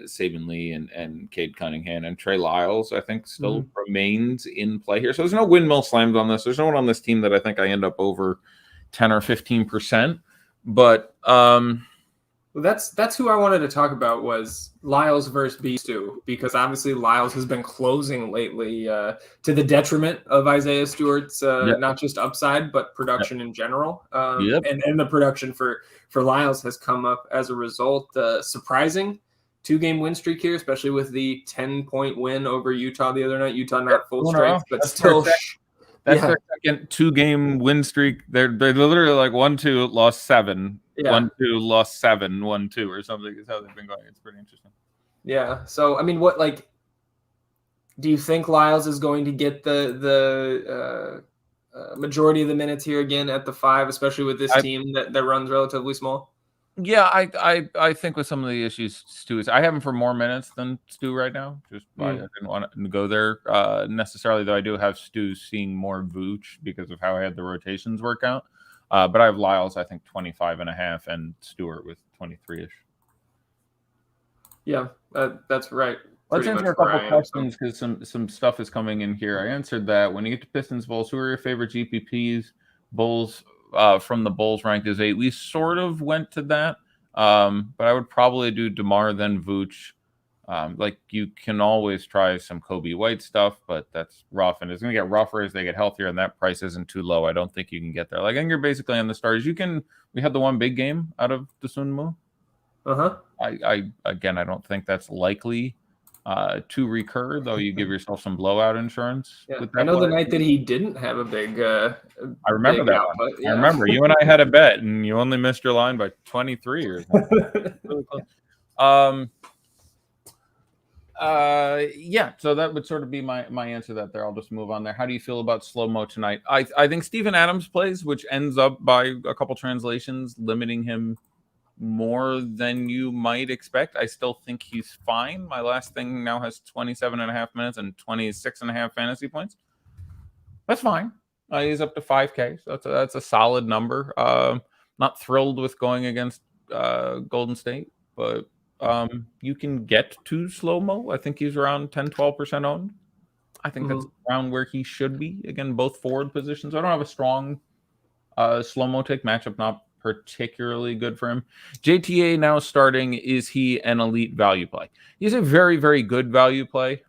Sabin Lee and Cade Cunningham and Trey Lyles. I think still remains in play here. So there's no windmill slams on this. There's no one on this team that I think I end up over 10 or 15%. But that's who I wanted to talk about, was Lyles versus Beastu, because obviously Lyles has been closing lately to the detriment of Isaiah Stewart's not just upside but production in general. And the production for Lyles has come up as a result. Surprising 2-game win streak here, especially with the 10-point win over Utah the other night. Utah not full strength, but still. That's their second 2-game win streak. They're literally like 1-2, lost 7. 1-2, lost 7, 1-2 or something is how they've been going. It's pretty interesting. Yeah. So I mean, do you think Lyles is going to get the majority of the minutes here again at the 5, especially with this team that runs relatively small? Yeah, I think with some of the issues Stu is, I have him for more minutes than Stu right now. I didn't want to go there necessarily, though I do have Stu seeing more Vooch because of how I had the rotations work out. But I have Lyles, I think 25.5, and Stewart with 23ish. Yeah, that's right. Let's answer a couple questions because some stuff is coming in here. I answered that. When you get to Pistons Bulls, who are your favorite GPPs? Bulls from the Bulls ranked as 8. We sort of went to that, but I would probably do DeMar then Vooch. You can always try some Kobe White stuff, but that's rough, and it's going to get rougher as they get healthier, and that price isn't too low. I don't think you can get there. I think you're basically on the stars. We had the one big game out of Dosunmu. I don't think that's likely to recur, though. You give yourself some blowout insurance. With that I know the night that he didn't have a big. I remember that. I remember you and I had a bet, and you only missed your line by 23 or something. Really close. Yeah, so that would sort of be my answer that there. I'll just move on there. How do you feel about slow-mo tonight? I think Steven Adams plays, which ends up by a couple translations limiting him more than you might expect. I still think he's fine. My last thing now has 27.5 minutes and 26.5 fantasy points. That's fine. He's up to 5K, so that's a solid number. Not thrilled with going against Golden State, but you can get to slow-mo. I think he's around 10-12% owned. I think that's around where he should be. Again, both forward positions. I don't have a strong slow-mo take matchup, not particularly good for him. JTA now starting. Is he an elite value play? He's a very, very good value play.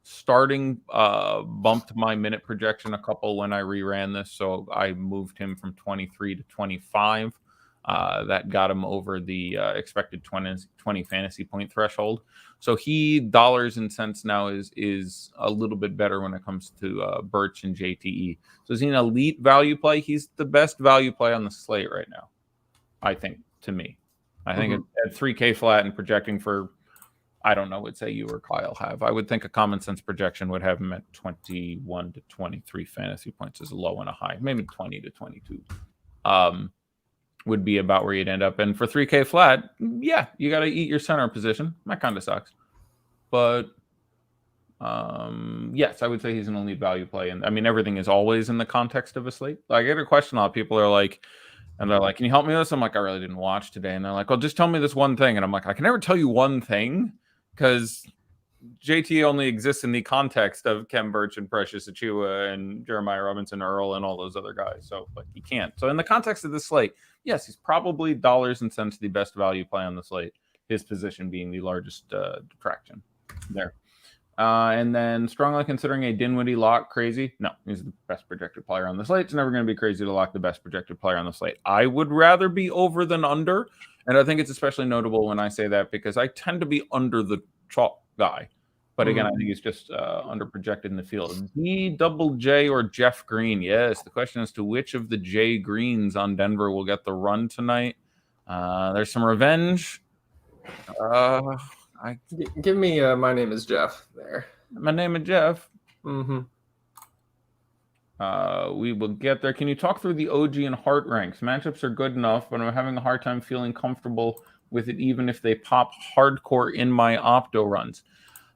Starting bumped my minute projection a couple when I reran this, so I moved him from 23 to 25. That got him over the expected 20 fantasy point threshold. So he dollars and cents now is a little bit better when it comes to Birch and JTE. So is he an elite value play? He's the best value play on the slate right now, I think, to me. I think at 3K flat and projecting for, I don't know what say you or Kyle have. I would think a common sense projection would have him at 21 to 23 fantasy points as a low and a high, maybe 20 to 22. Would be about where you'd end up. And for 3K flat, yeah, you got to eat your center position. That kind of sucks. But yes, I would say he's an elite value play. And I mean, everything is always in the context of a slate. I get a question a lot of people are like, and they're like, can you help me with this? I'm like, I really didn't watch today. And they're like, well, just tell me this one thing. And I'm like, I can never tell you one thing because JT only exists in the context of Kem Birch and Precious Achiuwa and Jeremiah Robinson Earl and all those other guys. So like he can't. So in the context of this slate, yes, he's probably dollars and cents the best value play on the slate, his position being the largest detraction there. And then strongly considering a Dinwiddie lock crazy. No, he's the best projected player on the slate. It's never going to be crazy to lock the best projected player on the slate. I would rather be over than under. And I think it's especially notable when I say that because I tend to be under the chalk guy. But again, I think he's just under projected in the field. D-double-J or Jeff Green? Yes. The question is to which of the J Greens on Denver will get the run tonight. There's some revenge. Give me my name is Jeff there. My name is Jeff. We will get there. Can you talk through the OG and Hart ranks? Matchups are good enough, but I'm having a hard time feeling comfortable with it, even if they pop hardcore in my opto runs.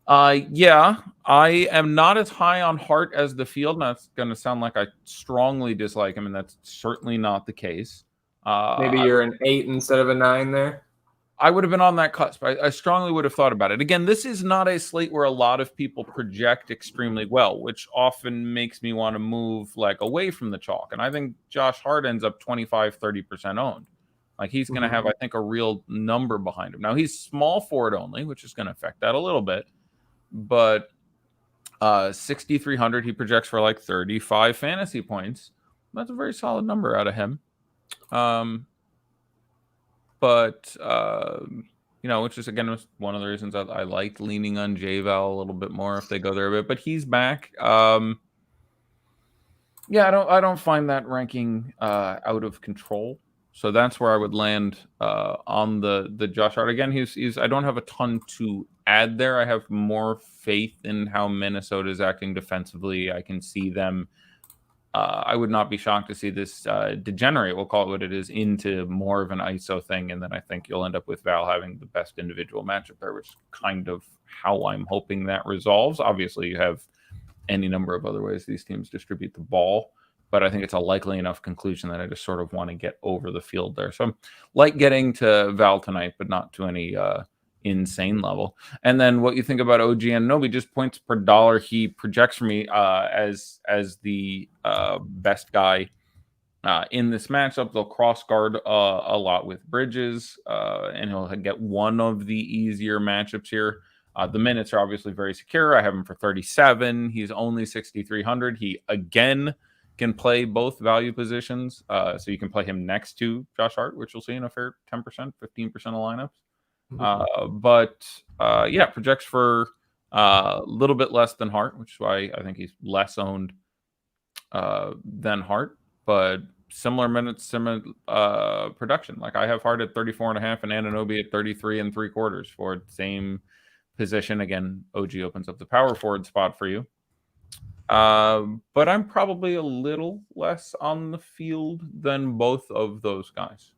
Yeah, I am not as high on Hart as the field. That's going to sound like I strongly dislike him, and that's certainly not the case. Maybe you're an 8 instead of a 9 there? I would have been on that cusp. I strongly would have thought about it. Again, this is not a slate where a lot of people project extremely well, which often makes me want to move away from the chalk. And I think Josh Hart ends up 25-30% owned. He's going to have, I think, a real number behind him. Now, he's small forward only, which is going to affect that a little bit. But 6,300, he projects for 35 fantasy points. That's a very solid number out of him. Which is, again, one of the reasons I like leaning on J-Val a little bit more if they go there a bit. But he's back. I don't find that ranking out of control. So that's where I would land on the Josh Hart. Again, he's I don't have a ton to add there. I have more faith in how Minnesota is acting defensively. I can see them. I would not be shocked to see this degenerate, we'll call it what it is, into more of an ISO thing. And then I think you'll end up with Val having the best individual matchup there, which is kind of how I'm hoping that resolves. Obviously, you have any number of other ways these teams distribute the ball, but I think it's a likely enough conclusion that I just sort of want to get over the field there. So I'm getting to Val tonight, but not to any insane level. And then what you think about OG Anunoby, just points per dollar. He projects for me as the best guy in this matchup. They'll cross guard a lot with Bridges, and he'll get one of the easier matchups here. The minutes are obviously very secure. I have him for 37. He's only 6,300. He again can play both value positions. So you can play him next to Josh Hart, which you'll see in a fair 10%, 15% of lineups. Projects for a little bit less than Hart, which is why I think he's less owned than Hart, but similar minutes, similar production. I have Hart at 34.5 and Anunoby at 33 3/4 for the same position. Again, OG opens up the power forward spot for you. But I'm probably a little less on the field than both of those guys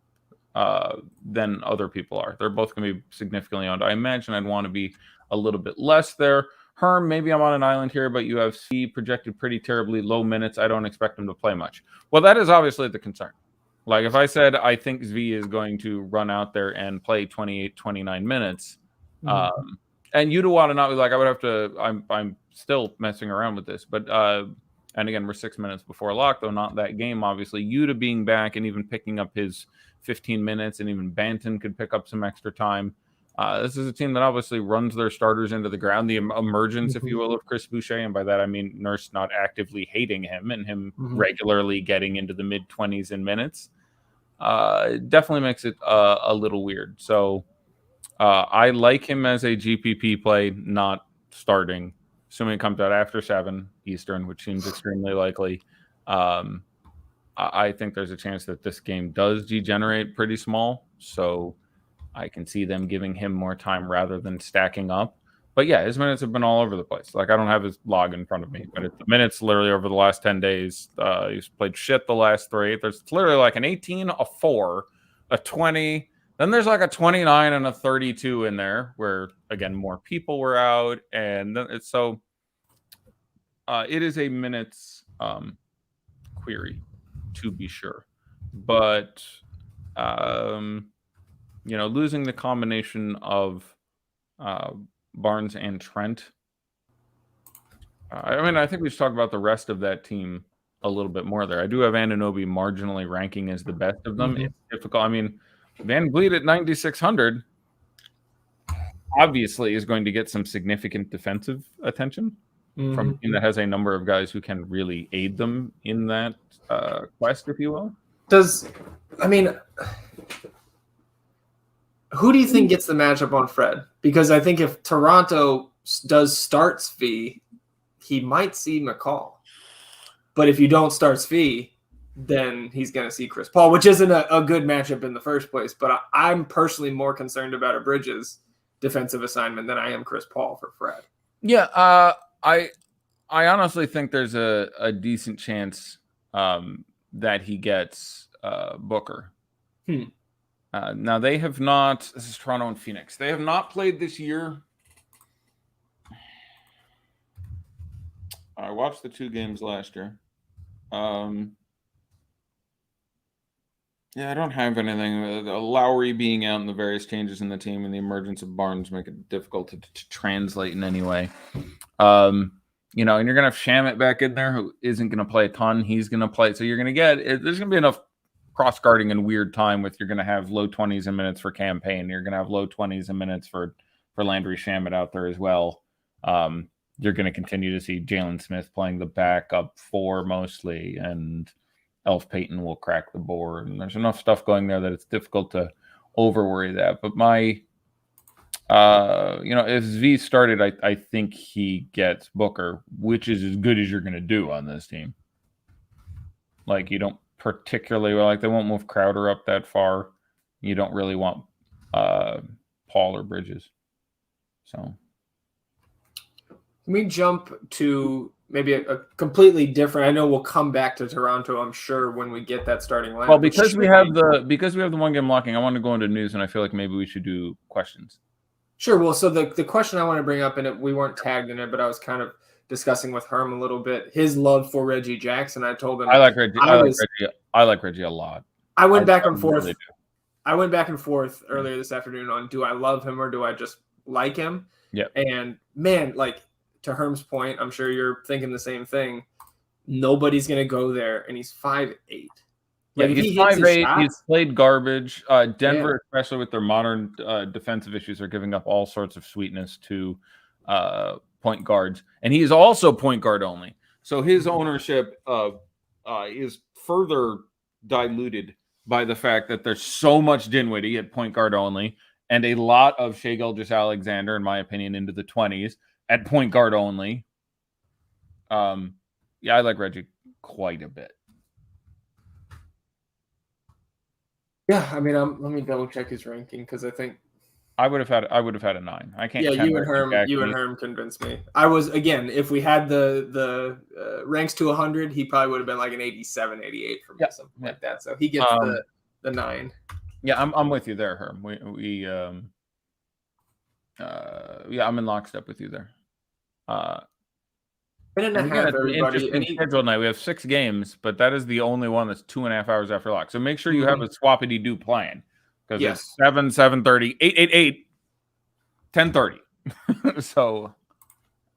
than other people are. They're both going to be significantly owned. I imagine I'd want to be a little bit less there. Herm, maybe I'm on an island here, but you have C projected pretty terribly low minutes. I don't expect him to play much. Well, that is obviously the concern. Like if I said I think Zvi is going to run out there and play 28, 29 minutes, and you'd want to not be like, I would have to, I'm still messing around with this, but and again, we're 6 minutes before lock, though not that game, obviously. Yuta being back and even picking up his 15 minutes, and even Banton could pick up some extra time. This is a team that obviously runs their starters into the ground. The emergence, if you will, of Chris Boucher, and by that I mean Nurse not actively hating him and him regularly getting into the mid-20s in minutes, definitely makes it a little weird. So I like him as a GPP play, not starting, assuming it comes out after 7 Eastern, which seems extremely likely. I think there's a chance that this game does degenerate pretty small, so I can see them giving him more time rather than stacking up. But yeah, his minutes have been all over the place. Like, I don't have his log in front of me, but the minutes literally over the last 10 days. He's played shit the last 3. There's literally like an 18, a 4, a 20. Then there's like a 29 and a 32 in there where, again, more people were out. And it's so it is a minutes query, to be sure. But, losing the combination of Barnes and Trent. I think we should talk about the rest of that team a little bit more there. I do have Anunoby marginally ranking as the best of them. It's difficult. I mean, Van Vliet at 9,600 obviously is going to get some significant defensive attention from a team that has a number of guys who can really aid them in that quest, if you will. Who do you think gets the matchup on Fred? Because I think if Toronto does start Svi, he might see McCall. But if you don't start Svi, then he's going to see Chris Paul, which isn't a good matchup in the first place. But I'm personally more concerned about a Bridges defensive assignment than I am Chris Paul for Fred. Yeah, I honestly think there's a decent chance that he gets Booker. Now, they have not – this is Toronto and Phoenix. They have not played this year. I watched the 2 games last year. I don't have anything. Lowry being out and the various changes in the team and the emergence of Barnes make it difficult to translate in any way. And you're going to have Shamet back in there who isn't going to play a ton. He's going to play. So you're going to get – there's going to be enough cross-guarding and weird time with you're going to have low 20s in minutes for Campaign. You're going to have low 20s in minutes for Landry Shamet out there as well. You're going to continue to see Jalen Smith playing the backup 4 mostly, and Elf Payton will crack the board. And there's enough stuff going there that it's difficult to over-worry that. But if Zvi started, I think he gets Booker, which is as good as you're going to do on this team. Like, you don't particularly they won't move Crowder up that far. You don't really want Paul or Bridges. So we jump to maybe a completely different. I know we'll come back to Toronto, I'm sure, when we get that starting lineup. Well, because we have the 1 game locking, I want to go into news, and I feel like maybe we should do questions. Sure. Well, so the question I want to bring up, and we weren't tagged in it, but I was kind of discussing with Herm a little bit his love for Reggie Jackson. I told him I like Reggie. I like Reggie a lot. I went back and forth. Really I went back and forth earlier this afternoon on, do I love him or do I just like him? Yeah. And man, like, to Herm's point, I'm sure you're thinking the same thing. Nobody's gonna go there, and he's 5'8". Like, he's 5'8". He's played garbage. Denver, especially with their modern defensive issues, are giving up all sorts of sweetness to point guards, and he is also point guard only. So his ownership is further diluted by the fact that there's so much Dinwiddie at point guard only, and a lot of Shai Gilgeous-Alexander, in my opinion, into the 20s at point guard only. I like Reggie quite a bit. Yeah, I mean, let me double check his ranking because I think I would have had a 9. I can't. Yeah, you and exactly. Herm convinced me. I was, again, if we had the ranks to 100, he probably would have been like an 87, 88 for me, something like that. So he gets the 9. Yeah, I'm with you there, Herm. I'm in lockstep with you there. Minute and a half, everybody. Interesting schedule night. We have 6 games, but that is the only one that's 2.5 hours after lock. So make sure you have a swappity-doo plan, because it's 7, 7:30, 8, 10:30. So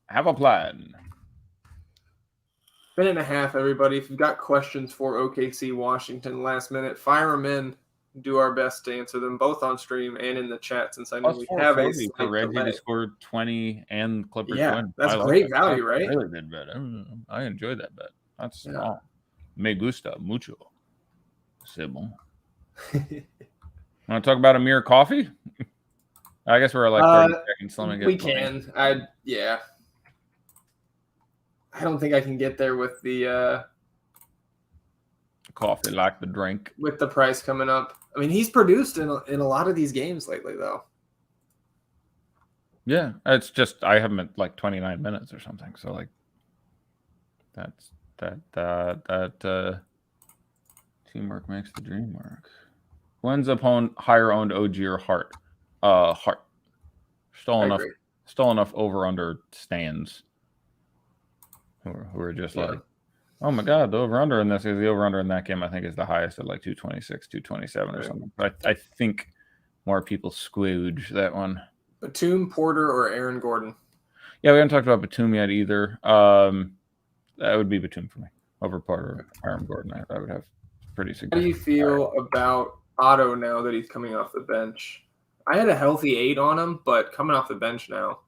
have a plan. Minute and a half, everybody. If you've got questions for OKC Washington last minute, fire them in. Do our best to answer them both on stream and in the chat, since I know we have a for Reggie to score 20 and Clippers win. That's great value, right? Really good bet. I enjoyed that bet. That's small. Me gusta mucho. Sybil. Want to talk about Amir Coffee? I guess we're like 30 seconds. Let me get. We can. I don't think I can get there with the coffee, like the drink, with the price coming up. I mean, he's produced in a lot of these games lately, though. Yeah, it's just I have him at like 29 minutes or something. So like, that teamwork makes the dream work. Who ends up higher owned, OG or Hart? Hart. Still enough over under stands who are just like, oh my God, the over under in this is the over under in that game. I think is the highest at like 226, 227 or something. But I think more people squooge that one. Batum, Porter, or Aaron Gordon? Yeah, we haven't talked about Batum yet either. That would be Batum for me over Porter or Aaron Gordon. I would have pretty significant. How do you feel about Otto now that he's coming off the bench? I had a healthy 8 on him, but coming off the bench now,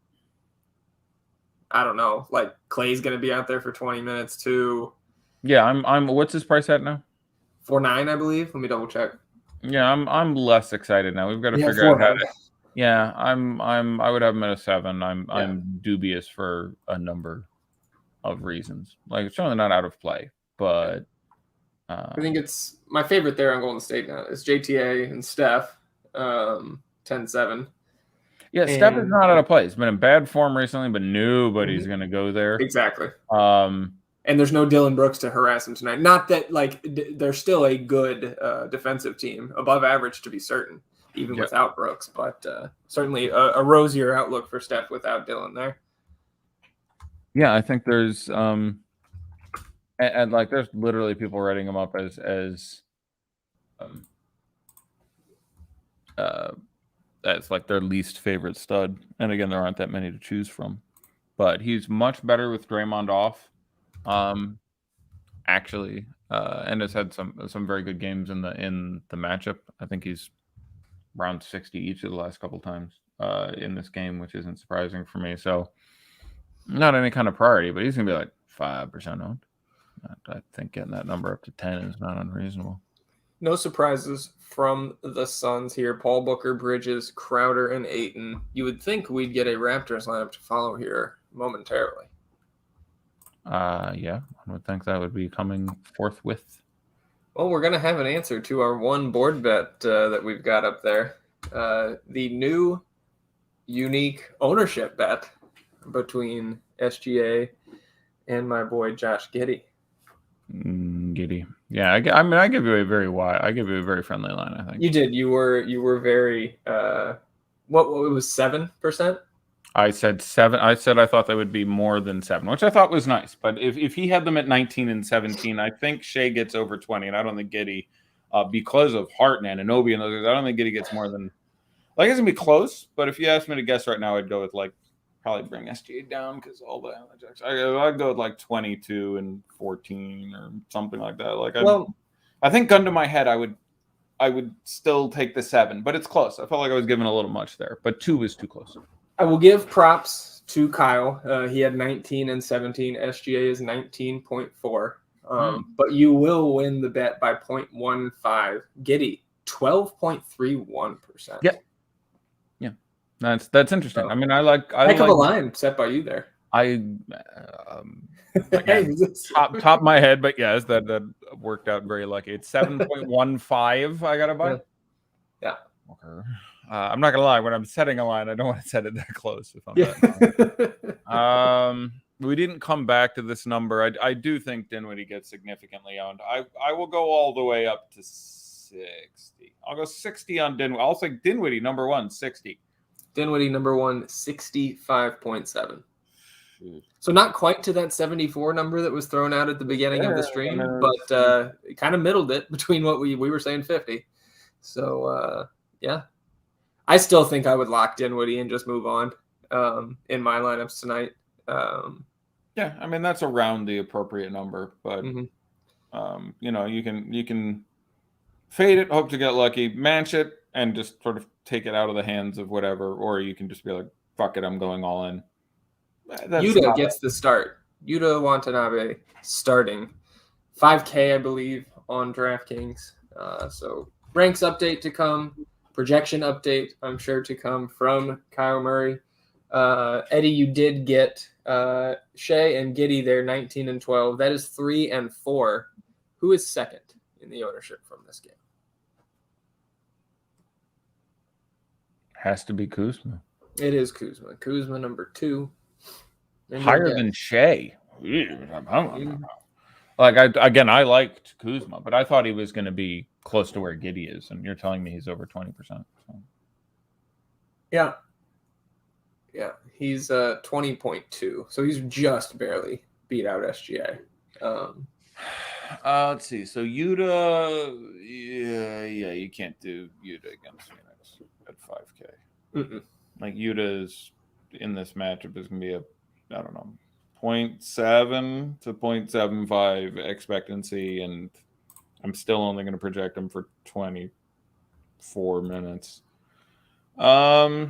I don't know. Like, Clay's going to be out there for 20 minutes too. Yeah, I'm. What's his price at now? 4.9, I believe. Let me double check. Yeah, I'm less excited now. We've got to figure out how to. Yeah, I would have him at a 7. I'm dubious for a number of reasons. Like, it's certainly not out of play, but I think it's my favorite there on Golden State now is JTA and Steph, 10-7. Yeah, Steph is not out of play. He's been in bad form recently, but nobody's going to go there. Exactly. And there's no Dylan Brooks to harass him tonight. Not that, like, they're still a good defensive team, above average to be certain, even without Brooks. But certainly a rosier outlook for Steph without Dylan there. Yeah, I think there's and like there's literally people writing him up as like their least favorite stud. And again, there aren't that many to choose from. But he's much better with Draymond off. Actually, and has had some very good games in the matchup. I think he's around 60 each of the last couple times in this game, which isn't surprising for me. So not any kind of priority, but he's gonna be like 5% owned. I think getting that number up to 10 is not unreasonable. No surprises from the Suns here. Paul Booker, Bridges, Crowder, and Ayton. You would think we'd get a Raptors lineup to follow here momentarily. Yeah, I would think that would be coming forthwith. Well, we're going to have an answer to our one board bet that we've got up there. The new unique ownership bet between SGA and my boy Josh Giddey. Giddey. Yeah, I give you a very friendly line, I think. You did. You were very what it was 7%? I said 7. I said I thought they would be more than 7, which I thought was nice. But if he had them at 19 and 17, I think Shea gets over 20, and I don't think Giddey, because of Hart and Anunoby and those guys, I don't think Giddey gets more than. Like, it's gonna be close. But if you asked me to guess right now, I'd go with like probably bring SGA down because all the analytics. I'd go with like 22 and 14 or something like that. Like, I think gun to my head, I would still take the 7, but it's close. I felt like I was giving a little much there, but 2 is too close. I will give props to Kyle. He had 19 and 17. SGA is 19.4. But you will win the bet by 0.15. Giddey, 12.31%. Yeah. That's interesting. I mean, I like of a line set by you there. Top of my head, but yes, that worked out very lucky. It's 7.15. I gotta buy. Yeah. Okay. I'm not gonna lie. When I'm setting a line, I don't want to set it that close. If I'm that we didn't come back to this number. I do think Dinwiddie gets significantly owned. I will go all the way up to 60. I'll go 60 on Dinwiddie. I'll say Dinwiddie number 1, 60. Dinwiddie number 1, 65.7. So not quite to that 74 number that was thrown out at the beginning of the stream, but kind of middled it between what we were saying 50. So yeah, I still think I would lock Dinwiddie and just move on in my lineups tonight. Yeah, I mean that's around the appropriate number, but you know, you can fade it, hope to get lucky, match it, and just sort of take it out of the hands of whatever, or you can just be like, fuck it, I'm going all in. Yuta gets the start. Yuta Watanabe starting 5K, I believe, on DraftKings. So ranks update to come, projection update, I'm sure, to come from Kyle Murray. Eddie, you did get Shea and Giddey there, 19 and 12. That is 3 and 4. Who is second in the ownership from this game? Has to be Kuzma. It is Kuzma. Kuzma number 2. Higher than Shea. Like I liked Kuzma, but I thought he was going to be close to where Giddey is, and you're telling me he's over 20%. So. Yeah, he's 20.2, so he's just barely beat out SGA. Let's see. So Yuta, yeah, you can't do Yuta against Phoenix at 5K. Like Yuta's in this matchup is going to be I don't know, 0.7 to 0.75 expectancy, and I'm still only going to project him for 24 minutes. Yeah,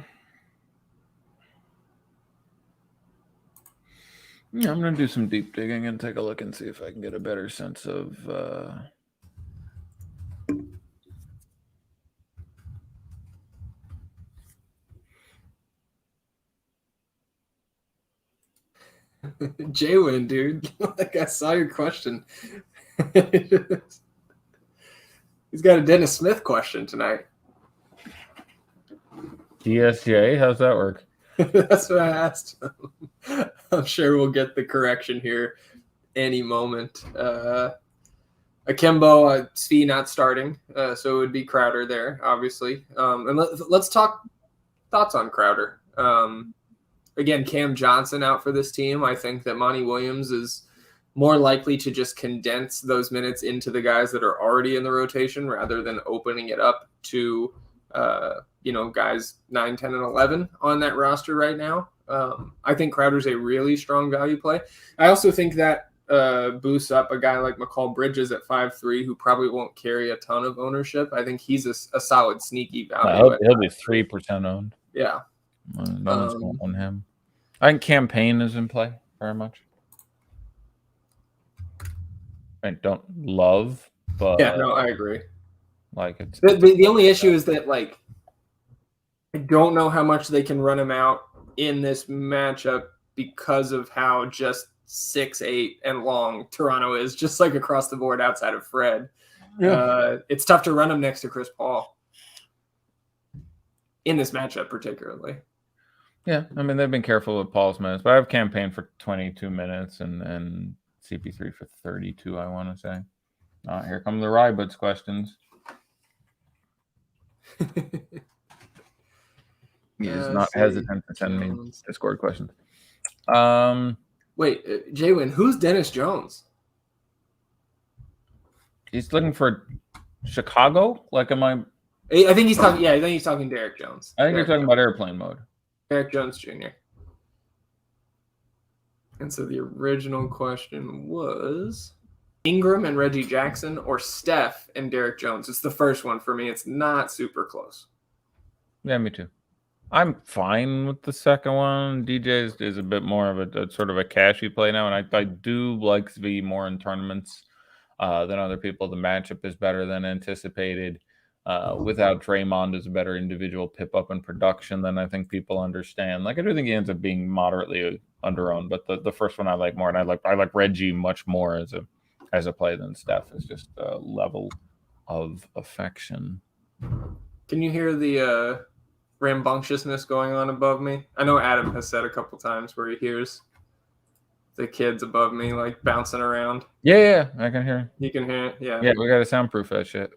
I'm going to do some deep digging and take a look and see if I can get a better sense of Jalen, dude. Like, I saw your question. He's got a Dennis Smith question tonight. DSJ, how's that work? That's what I asked him. I'm sure we'll get the correction here any moment. Akimbo, Svi not starting, so it would be Crowder there, obviously. And let's talk thoughts on Crowder. Again, Cam Johnson out for this team. I think that Monty Williams is more likely to just condense those minutes into the guys that are already in the rotation rather than opening it up to, guys 9, 10, and 11 on that roster right now. I think Crowder's a really strong value play. I also think that boosts up a guy like McCall Bridges at 5'3", who probably won't carry a ton of ownership. I think he's a solid sneaky value. He'll be 3% owned. Yeah. No one's going on him. I think campaign is in play very much. I don't love, but yeah, no, I agree. Like it's the only issue is that, like, I don't know how much they can run him out in this matchup because of how just 6'8" and long Toronto is, just like across the board outside of Fred. Yeah. It's tough to run him next to Chris Paul in this matchup, particularly. Yeah, I mean, they've been careful with Paul's minutes, but I have campaign for 22 minutes and CP3 for 32, I want to say. Here come the Rybuds questions. He is not hesitant to send me Discord questions. Wait, Jaywin, who's Dennis Jones? He's looking for Chicago? Like, am I think he's talking. Yeah, I think he's talking Derek Jones. I think you're talking about airplane mode. Derek Jones Jr. And so the original question was Ingram and Reggie Jackson or Steph and Derek Jones. It's the first one for me. It's not super close. Yeah, me too. I'm fine with the second one. DJ is a bit more of a sort of a cashy play now, and I do like Svi more in tournaments than other people. The matchup is better than anticipated. Without Draymond as a better individual pip up in production than I think people understand. Like, I do think he ends up being moderately underowned, but the first one I like more, and I like Reggie much more as a play than Steph. Is just a level of affection. Can you hear the rambunctiousness going on above me. I know Adam has said a couple times where he hears the kids above me like bouncing around. Yeah, I can hear. You can hear it. Yeah. Yeah, we got to soundproof that shit.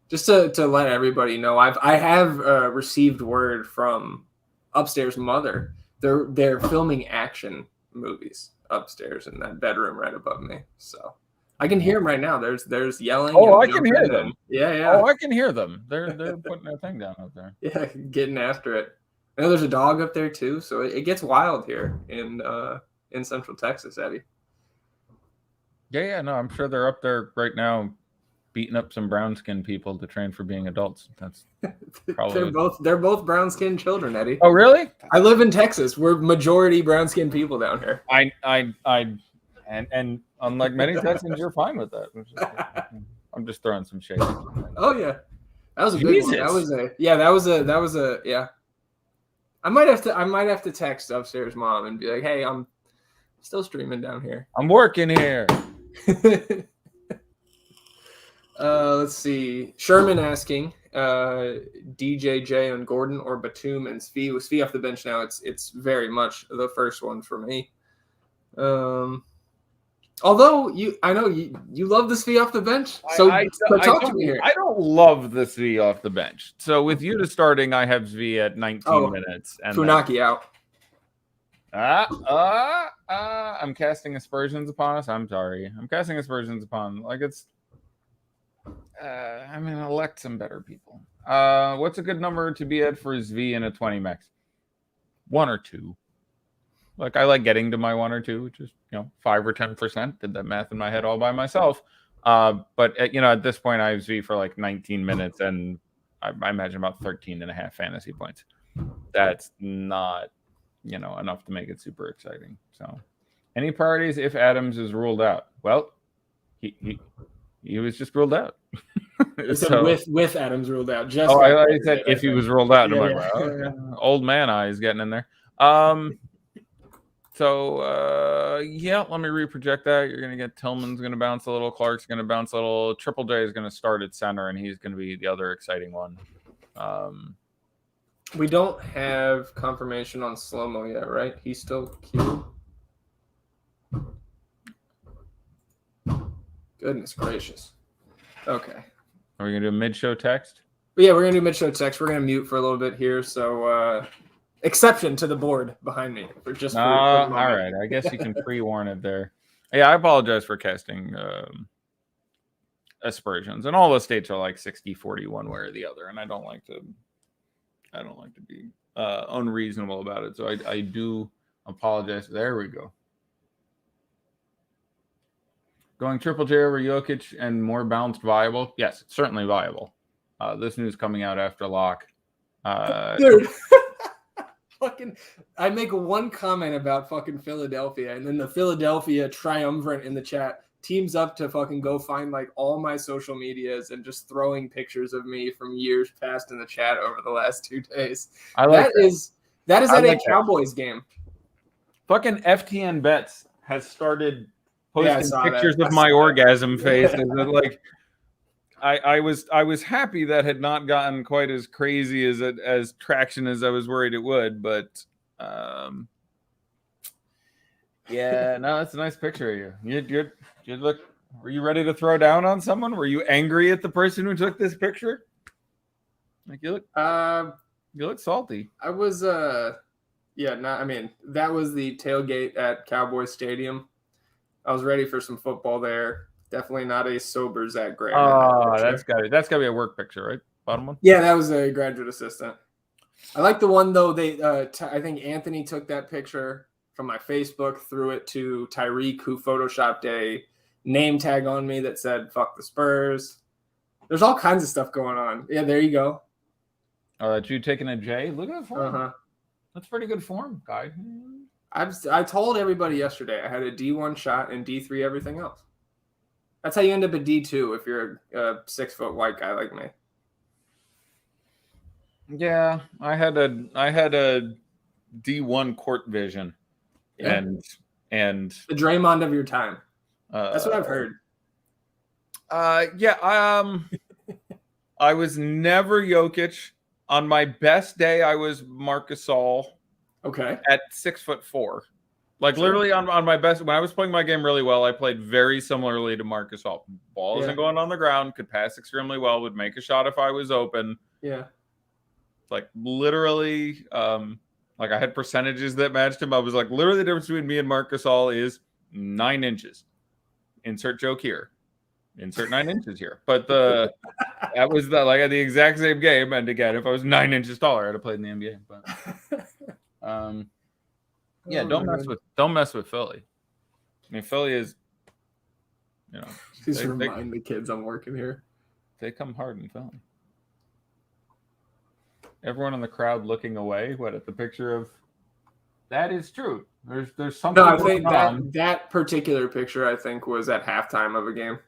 Just to let everybody know, I have received word from upstairs mother. They're filming action movies upstairs in that bedroom right above me. So I can hear them right now. There's yelling. Oh, I can hear them. Yeah. Oh, I can hear them. They're putting their thing down up there. Yeah, getting after it. I know there's a dog up there too, so it gets wild here in Central Texas, Eddie. Yeah. No, I'm sure they're up there right now, beating up some brown-skinned people to train for being adults. That's probably they're both brown-skinned children, Eddie. Oh, really? I live in Texas. We're majority brown-skinned people down here. And unlike many Texans, you're fine with that. I'm just throwing some shade. Oh yeah, that was a good one. That was a yeah. I might have to text upstairs mom and be like, hey, I'm still streaming down here. I'm working here. Let's see. Sherman asking, DJJ on Gordon or Batum and Svi. With Svi off the bench now, it's very much the first one for me. Although I know you love the Svi off the bench, so talk to me here. I don't love the Svi off the bench. So with you to starting, I have Svi at 19 minutes. And Funaki out. I'm casting aspersions upon us. I'm sorry. I'm casting aspersions upon it's. Elect some better people. What's a good number to be at for Svi in a 20 max? 1 or 2. I like getting to my 1 or 2, which is 5 or 10%. Did that math in my head all by myself. But at this point, I have Svi for 19 minutes, and I imagine about 13.5 fantasy points. That's not enough to make it super exciting. So, any priorities if Adams is ruled out? Well, he was just ruled out. So, with Adams ruled out. Just I said if he was ruled out. Old man eyes getting in there. Let me reproject that. You're going to get Tillman's going to bounce a little. Clark's going to bounce a little. Triple J is going to start at center, and he's going to be the other exciting one. We don't have confirmation on slow-mo yet, right? He's still Q. Goodness gracious. Okay. Are we going to do a mid-show text? Yeah, we're going to do mid-show text. We're going to mute for a little bit here, so... exception to the board behind me. All right. I guess you can pre-warn it there. Yeah, I apologize for casting aspersions. And all the states are 60-40 one way or the other, and I don't like to be unreasonable about it. So I do apologize. There we go. Going Triple J over Jokic and more balanced viable? Yes, it's certainly viable. This news coming out after lock. Dude. I make one comment about fucking Philadelphia, and then the Philadelphia triumvirate in the chat teams up to fucking go find all my social medias and just throwing pictures of me from years past in the chat over the last 2 days. That is at a Cowboys game. Fucking FTN Bets has started posting pictures of my orgasm face. I was happy that had not gotten quite as crazy as traction as I was worried it would, but it's a nice picture of you. You look. Were you ready to throw down on someone? Were you angry at the person who took this picture? You look salty. I was that was the tailgate at Cowboy Stadium. I was ready for some football there. Definitely not a sober Zach Graham. Oh, that's got to be a work picture, right? Bottom one. Yeah, that was a graduate assistant. I like the one though. I think Anthony took that picture from my Facebook, threw it to Tyreek, who photoshopped a name tag on me that said "fuck the Spurs." There's all kinds of stuff going on. Yeah, there you go. Oh, that's you taking a J. Look at that form. That's pretty good form, guy. I told everybody yesterday I had a D1 shot and D3 everything else. That's how you end up at D2 if you're a 6-foot white guy like me. Yeah, I had a D1 court vision, and the Draymond of your time. That's what I've heard. I was never Jokic. On my best day, I was Marc Gasol. Okay. At 6'4". Like literally on my best, when I was playing my game really well, I played very similarly to Marc Gasol. Ball isn't going on the ground, could pass extremely well, would make a shot if I was open. Yeah. Like literally, like I had percentages that matched him. I was like, literally the difference between me and Marc Gasol is 9 inches. Insert joke here. Insert 9 inches here. But that was the exact same game. And again, if I was 9 inches taller, I'd have played in the NBA. But yeah, don't mess with Philly. I mean, Philly is, just remind the kids I'm working here. They come hard in Philly. Everyone in the crowd looking away. What at the picture of? That is true. There's something. No, I think that particular picture I think was at halftime of a game.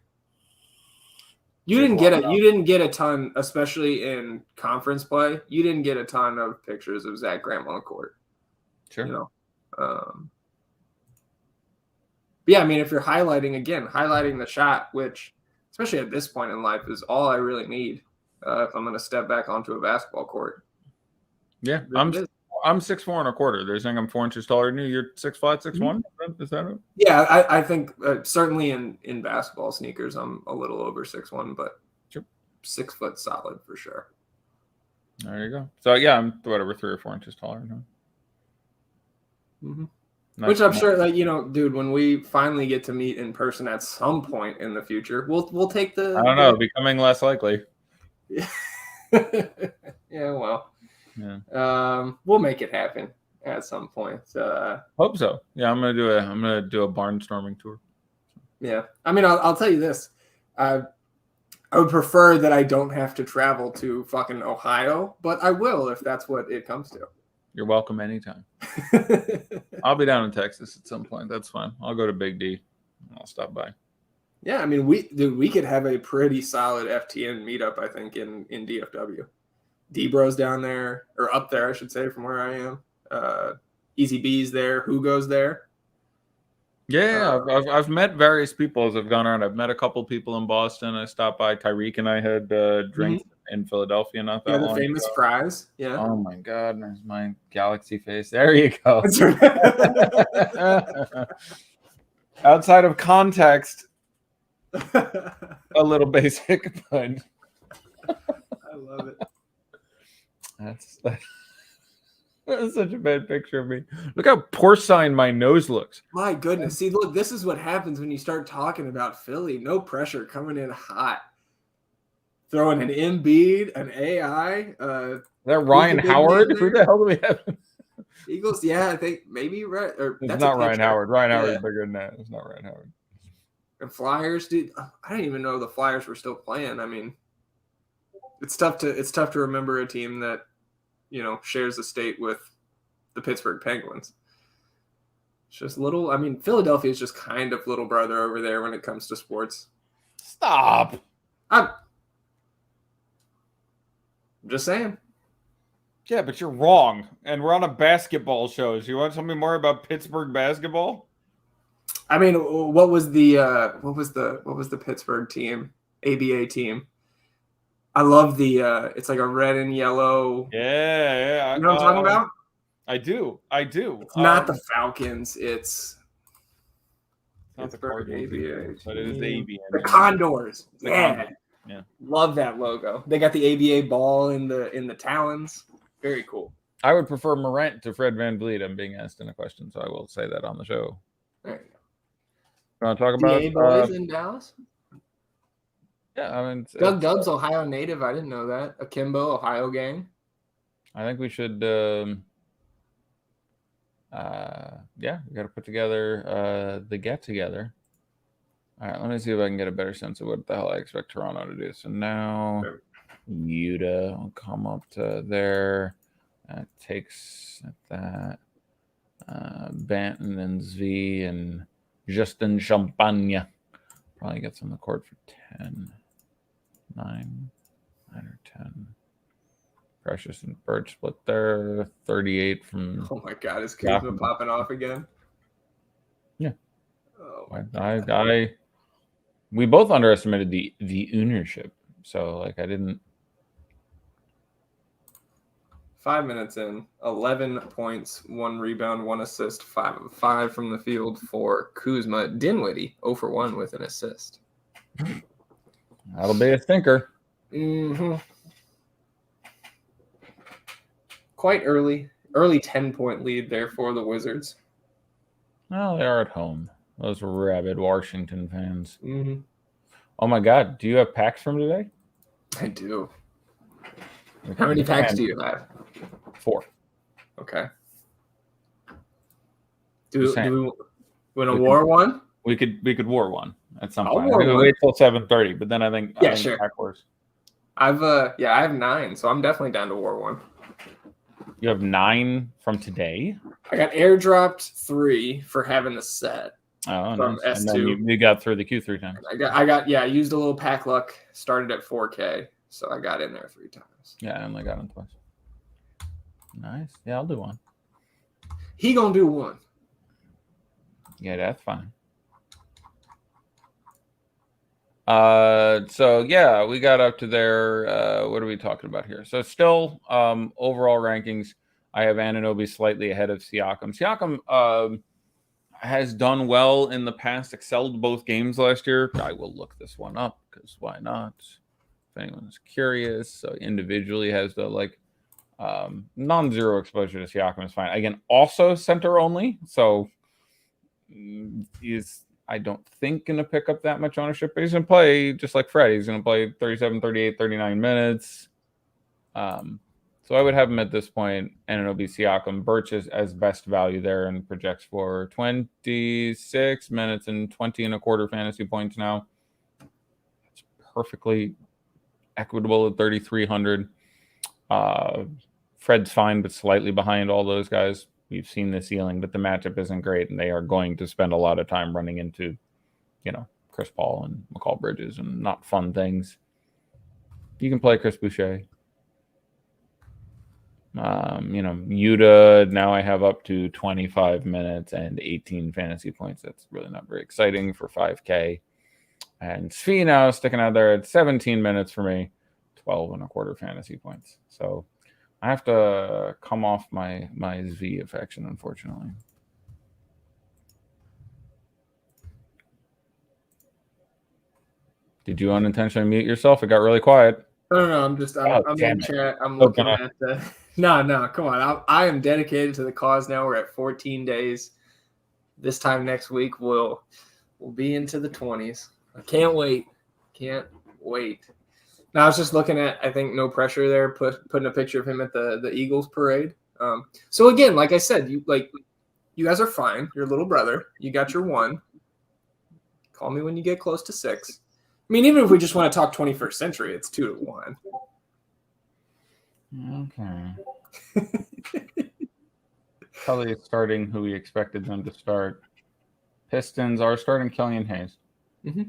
You didn't get a ton, especially in conference play. You didn't get a ton of pictures of Zach Graham on the court. Sure. Yeah, I mean, if you're highlighting the shot, which, especially at this point in life, is all I really need if I'm going to step back onto a basketball court. Yeah, I'm 6'4" and a quarter. They're saying I'm 4 inches taller than you. You're 6'5", 6'1". Is that it? Yeah, I think certainly in basketball sneakers, I'm a little over 6'1", but 6 foot solid for sure. There you go. So yeah, I'm 3 or 4 inches taller. Mm-hmm. Nice. Which I'm sure, dude, when we finally get to meet in person at some point in the future, we'll take the. I don't know, becoming less likely. Yeah. Well. Yeah. We'll make it happen at some point. Hope so. Yeah, I'm gonna do a barnstorming tour. Yeah, I mean, I'll tell you this. I would prefer that I don't have to travel to fucking Ohio, but I will if that's what it comes to. You're welcome anytime. I'll be down in Texas at some point. That's fine. I'll go to Big D. I'll stop by. Yeah, I mean, we could have a pretty solid FTN meetup, I think, in DFW. D-Bro's down there, or up there, I should say, from where I am. Easy B's there. Hugo's there. Yeah, I've met various people as I've gone around. I've met a couple people in Boston. I stopped by. Tyreek and I had drinks in Philadelphia not that long. The famous fries. Yeah. Oh my God, there's my galaxy face. There you go. Outside of context, a little basic, but I love it. That's such a bad picture of me. Look how porcine my nose looks. My goodness. See, look, this is what happens when you start talking about Philly. No pressure, coming in hot. Throwing an Embiid, an AI. Is that Ryan Howard? Who the hell do we have? Eagles, yeah, I think maybe right. It's not Ryan Howard. Ryan Howard is bigger than that. It's not Ryan Howard. And Flyers, dude. I didn't even know the Flyers were still playing. I mean, it's tough to remember a team that, shares the state with the Pittsburgh Penguins. It's just little. I mean, Philadelphia is just kind of little brother over there when it comes to sports. Stop. I'm just saying. Yeah, but you're wrong. And we're on a basketball show. So you want to tell me more about Pittsburgh basketball? I mean, what was the Pittsburgh team? ABA team. I love it's like a red and yellow. Yeah. You know what I'm talking about? I do. It's not the Falcons. It's not the Cardinals, ABA, but it is the ABA. The Condors. Yeah. Love that logo. They got the ABA ball in the talons. Very cool. I would prefer Morant to Fred VanVleet. I'm being asked in a question, so I will say that on the show. There you go. You want to talk about boys in Dallas? Yeah, I mean, Doug Dubs, Ohio native. I didn't know that. Akimbo, Ohio gang. I think we should. We got to put together the get together. All right, let me see if I can get a better sense of what the hell I expect Toronto to do. So now Yuta will come up to there. That takes that. Banton and Zvi and Justin Champagne probably gets on the court for 10. 9 or 10. Precious and Birch split there. 38 from. Oh my God, is Kuzma popping off again? Yeah. Oh, we both underestimated the ownership. So I didn't. 5 minutes in, 11 points, 1 rebound, 1 assist, 5 of 5 from the field for Kuzma. Dinwiddie, 0 for 1 with an assist. That'll be a stinker. Mm-hmm. Quite early 10-point lead there for the Wizards. Well, they are at home. Those rabid Washington fans. Mm-hmm. Oh my God! Do you have packs from today? I do. How many packs do you have? 4. Okay. Do we win a war one? We could war one at some I'll point. war I think one. wait till 7:30, but then I think Sure. Pack wars. I have 9, so I'm definitely down to war one. You have 9 from today. I got airdropped 3 for having the set. Oh, from nice. S2. And then you got through the queue 3 times. I used a little pack luck. Started at 4K, so I got in there 3 times. Yeah, I only got him twice. Nice. Yeah, I'll do one. He gonna do one. Yeah, that's fine. So yeah, we got up to there. What are we talking about here? So still, overall rankings, I have Anunoby slightly ahead of Siakam. Siakam has done well in the past, excelled both games last year. I will look this one up because why not? If anyone's curious, so individually has the non-zero exposure to Siakam is fine. Again, also center only, so he's, I don't think, going to pick up that much ownership, but he's going to play just like Fred. He's going to play 37, 38, 39 minutes. So I would have him at this point, and it'll be Siakam. Birch is as best value there and projects for 26 minutes and 20 and a quarter fantasy points now. It's perfectly equitable at 3,300. Fred's fine, but slightly behind all those guys. We've seen the ceiling, but the matchup isn't great, and they are going to spend a lot of time running into, Chris Paul and McCall Bridges and not fun things. You can play Chris Boucher. Yuta, now I have up to 25 minutes and 18 fantasy points. That's really not very exciting for 5K. And Svi now sticking out there at 17 minutes for me, 12 and a quarter fantasy points. So I have to come off my Zvi affection, unfortunately. Did you unintentionally mute yourself? It got really quiet. No, I'm in chat. I'm looking at the. No, come on. I am dedicated to the cause now. We're at 14 days. This time next week, we'll be into the 20s. I can't wait. Now I was just looking at, I think, no pressure there, putting a picture of him at the Eagles parade. So again, like I said, you guys are fine. Your little brother, you got your 1. Call me when you get close to 6. I mean, even if we just want to talk 21st century, it's 2 to 1. Okay. Probably starting who we expected them to start. Pistons are starting Killian Hayes. Mm-hmm.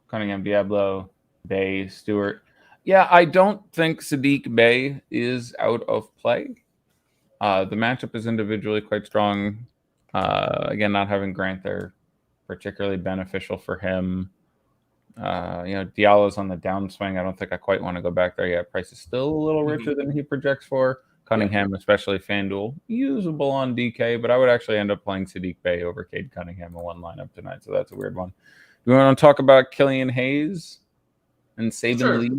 Cunningham, Diablo, Bay, Stewart. Yeah, I don't think Sadiq Bey is out of play. The matchup is individually quite strong. Again, not having Grant there, particularly beneficial for him. Diallo's on the downswing. I don't think I quite want to go back there yet. Price is still a little richer than he projects for. Cunningham, especially FanDuel, usable on DK, but I would actually end up playing Sadiq Bey over Cade Cunningham in one lineup tonight, so that's a weird one. Do we want to talk about Killian Hayes and Saban Lee?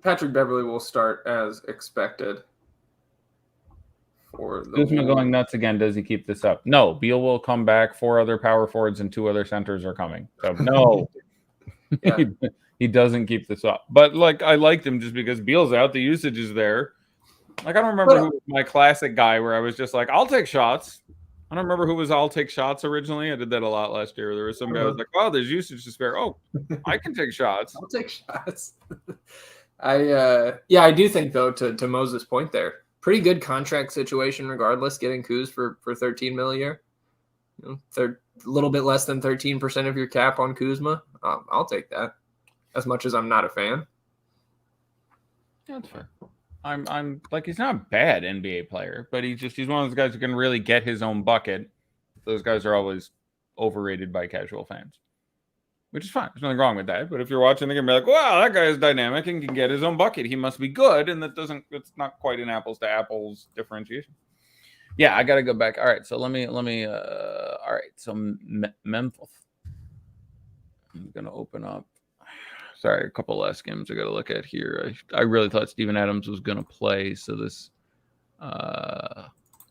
Patrick Beverly will start as expected. Kuzma going nuts again. Does he keep this up? No. Beal will come back. 4 other power forwards and 2 other centers are coming. So no. He doesn't keep this up. But I liked him just because Beal's out. The usage is there. I don't remember who was my classic guy where I was just like, I'll take shots. I don't remember who was I'll take shots originally. I did that a lot last year. There was some guy who was like, oh, there's usage to spare. Oh, I can take shots. I'll take shots. I do think, though, to Moses' point there, pretty good contract situation regardless, getting Kuz for 13 mil a year. A little bit less than 13% of your cap on Kuzma. I'll take that, as much as I'm not a fan. Yeah, that's fair. I'm he's not a bad NBA player, but he's one of those guys who can really get his own bucket. Those guys are always overrated by casual fans. which is fine. There's nothing wrong with that. But if you're watching the game, you're like, wow, that guy is dynamic and can get his own bucket. He must be good. And it's not quite an apples to apples differentiation. Yeah, I got to go back. All right. So let me, all right. So Memphis. I'm going to open up. Sorry, a couple last games I got to look at here. I really thought Steven Adams was going to play. So this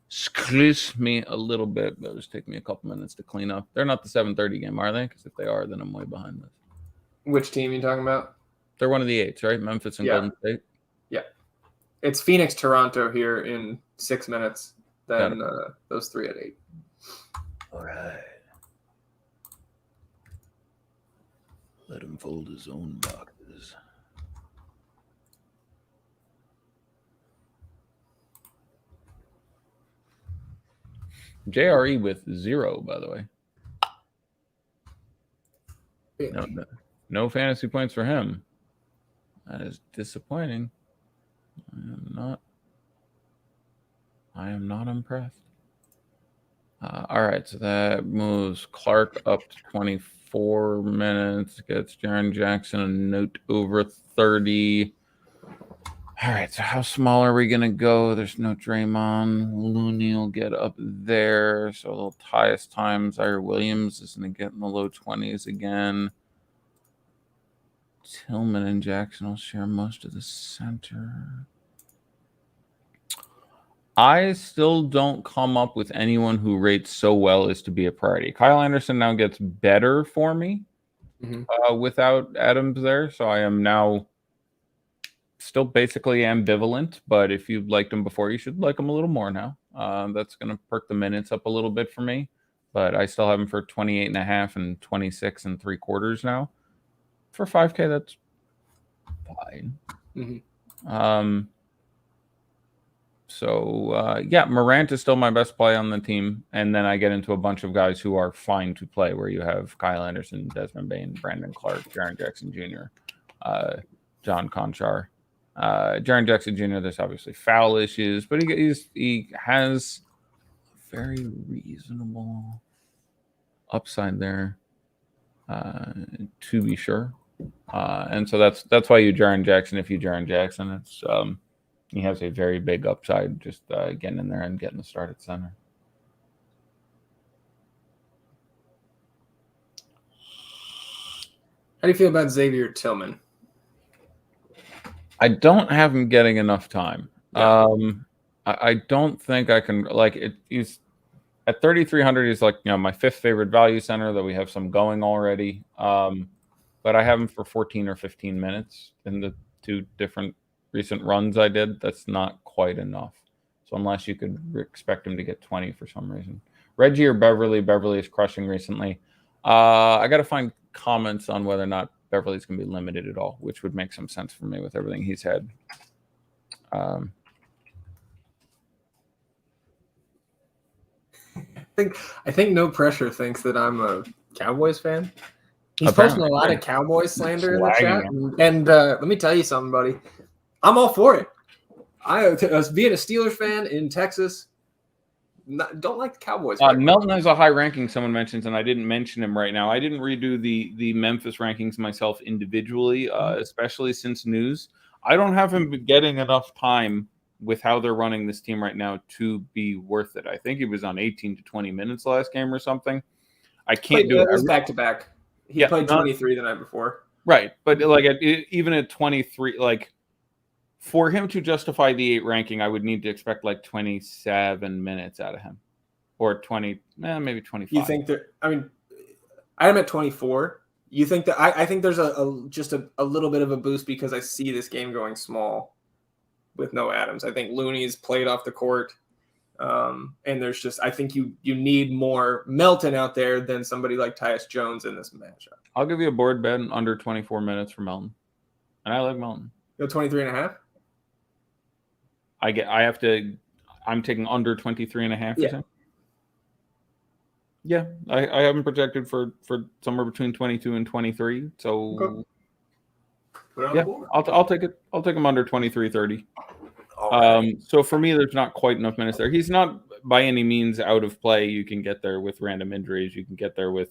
screws me a little bit, but it'll just take me a couple minutes to clean up. They're not the 7:30 game, are they? Because if they are, then I'm way behind this. Which team are you talking about? They're one of the 8s, right? Memphis and Golden State. Yeah. It's Phoenix, Toronto here in 6 minutes. Then those 3 at 8. All right. Let him fold his own boxes. JRE with 0, by the way. No fantasy points for him. That is disappointing. I am not impressed. All right, so that moves Clark up to 24 minutes. Gets Jaren Jackson a note over 30. All right, so how small are we going to go? There's no Draymond. Looney will get up there. So they'll tie us times. Zaire Williams is going to get in the low 20s again. Tillman and Jackson will share most of the center. I still don't come up with anyone who rates so well as to be a priority. Kyle Anderson now gets better for me without Adams there. So I am now still basically ambivalent, but if you liked him before, you should like him a little more now. That's going to perk the minutes up a little bit for me, but I still have him for 28.5 and 26 3/4 now. For 5K, that's fine. Yeah, Morant is still my best play on the team, and then I get into a bunch of guys who are fine to play, where you have Kyle Anderson, Desmond Bane, Brandon Clark, Jaren Jackson Jr., John Conchar. Jaren Jackson Jr., there's obviously foul issues, but he has a very reasonable upside there, to be sure. And so that's why you Jaren Jackson. If you Jaren Jackson, it's he has a very big upside just getting in there and getting the start at center. How do you feel about Xavier Tillman? I don't have him getting enough time. Yeah. I don't think I can like it. He's at 3,300. He's like, my 5th favorite value center, though we have some going already. But I have him for 14 or 15 minutes in the 2 different recent runs I did. That's not quite enough. So unless you could expect him to get 20 for some reason. Reggie or Beverly. Beverly is crushing recently. I got to find comments on whether or not Beverly's going to be limited at all, which would make some sense for me with everything he's had. I think No Pressure thinks that I'm a Cowboys fan. He's posting a lot of Cowboys slander in the chat. And let me tell you something, buddy. I'm all for it. I was being a Steelers fan in Texas. Don't like the Cowboys. Melton has a high ranking, someone mentions, and I didn't mention him right now. I didn't redo the Memphis rankings myself individually, especially since news. I don't have him getting enough time with how they're running this team right now to be worth it. I think he was on 18 to 20 minutes last game or something. I can't do it. It was back-to-back. He played 23 the night before. Right, but like even at 23, like for him to justify the 8 ranking, I would need to expect like 27 minutes out of him, or 20, maybe 25. You think that? I mean, I'm at 24. You think that? I think there's just a little bit of a boost because I see this game going small with no Adams. I think Looney's played off the court, and there's just I think you need more Melton out there than somebody like Tyus Jones in this matchup. I'll give you a board bet under 24 minutes for Melton, and I like Melton. Go 23.5. I'm taking under 23.5. Yeah. Yeah, I have him projected for somewhere between 22 and 23. So yeah, I'll take it. I'll take him under 23.30. Right. So for me, there's not quite enough minutes there. He's not by any means out of play. You can get there with random injuries. You can get there with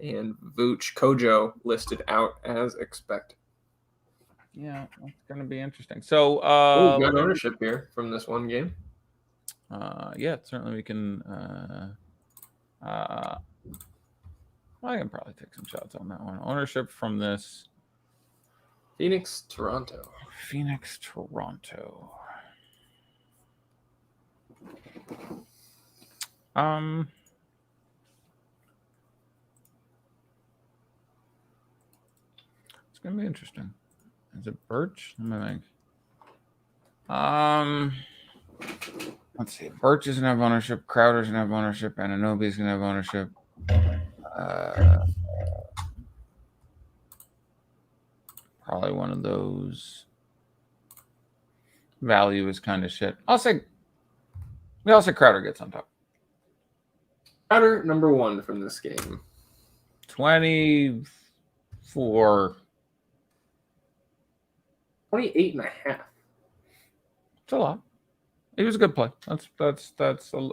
And Vooch Kojo listed out as expected. Yeah, that's going to be interesting. So, good ownership here from this one game. Yeah, certainly we can. I can probably take some shots on that one. Ownership from this. Phoenix, Toronto. It's gonna be interesting. Is it Birch? Let me think. Let's see. Birch is gonna have ownership. Crowder's gonna have ownership. Anunoby's gonna have ownership. Probably one of those. Value is kind of shit. I'll say Crowder gets on top. Crowder, number 1 from this game. 24. 28.5. It's a lot. It was a good play. That's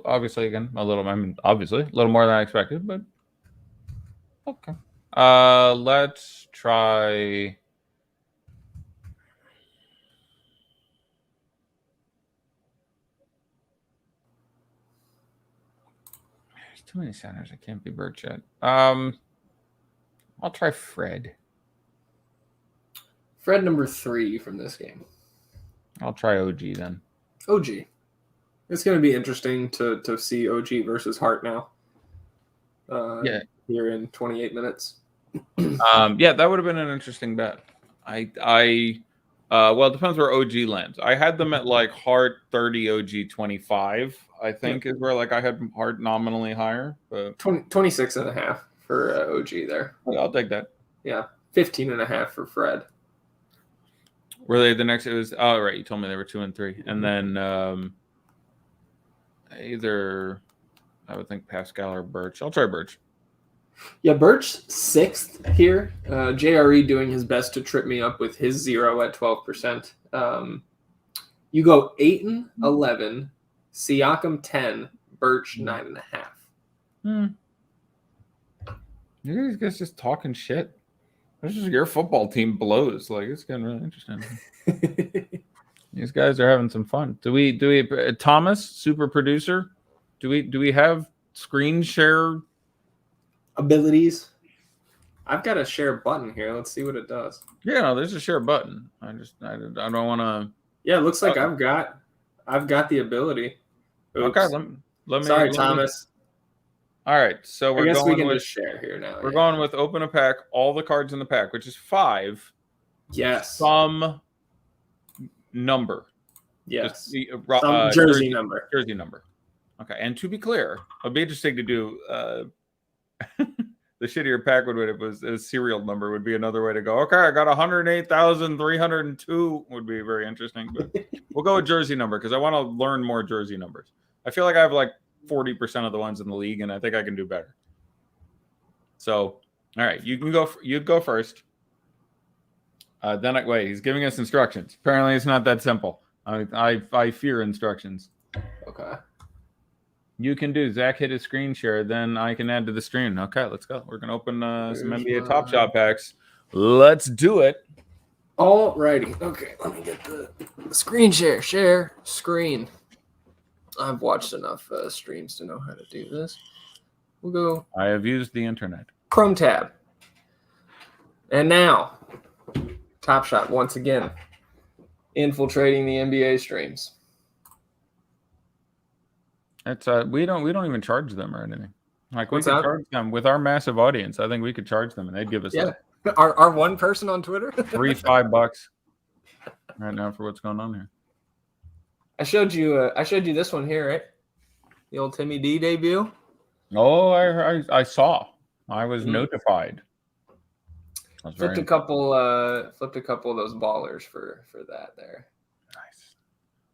obviously again a little more than I expected, but okay. Let's try. There's too many centers. I can't be Birch yet. I'll try Fred. Fred, number 3 from this game. I'll try OG then. OG. It's going to be interesting to see OG versus Hart now. here in 28 minutes. Yeah, that would have been an interesting bet. Well, it depends where OG lands. I had them at like hard 30, OG 25, I think is where like I had hard nominally higher. But 26 and a half for OG there. I'll take that. Yeah, 15 and a half for Fred. Were they the next? It was, oh, right. You told me they were 2 and 3. And then either, I would think Pascal or Birch. I'll try Birch. Yeah, Birch 6th here. JRE doing his best to trip me up with his 0 at 12%. You go 8 and 11, Siakam 10, Birch 9.5. You guys just talking shit. This is your football team blows. Like, it's getting really interesting. These guys are having some fun. Do we Thomas, super producer? Do we have screen share abilities? I've got a share button here. Let's see what it does. Yeah, no, there's a share button. I don't want to. Yeah, it looks like I've got the ability. Oops. Okay, let me. Sorry, Thomas. All right, so I guess we can just share here now. We're going with open a pack, all the cards in the pack, which is 5. Yes. Some number. Yes. Some jersey number. Jersey number. Okay, and to be clear, it'd be interesting to do. The shittier pack would it was a serial number would be another way to go. Okay, I got 108,302 would be very interesting, but we'll go with jersey number because I want to learn more jersey numbers. I feel like I have like 40% of the ones in the league, and I think I can do better. So, all right, you go first. Wait, he's giving us instructions. Apparently, it's not that simple. I fear instructions. Okay. You can do. Zach hit his screen share, then I can add to the stream. Okay, let's go. We're gonna open some NBA Top Shot packs. Let's do it. All righty. Okay, let me get the screen share. Share screen. I've watched enough streams to know how to do this. We'll go. I have used the internet. Chrome tab. And now, Top Shot once again, infiltrating the NBA streams. It's we don't even charge them or anything. Like we could charge them with our massive audience. I think we could charge them and they'd give us our one person on Twitter $5 right now for what's going on here. I showed you this one here, right? The old Timmy D debut. Oh, I saw. I was notified. Flipped a couple of those ballers for that there. Nice.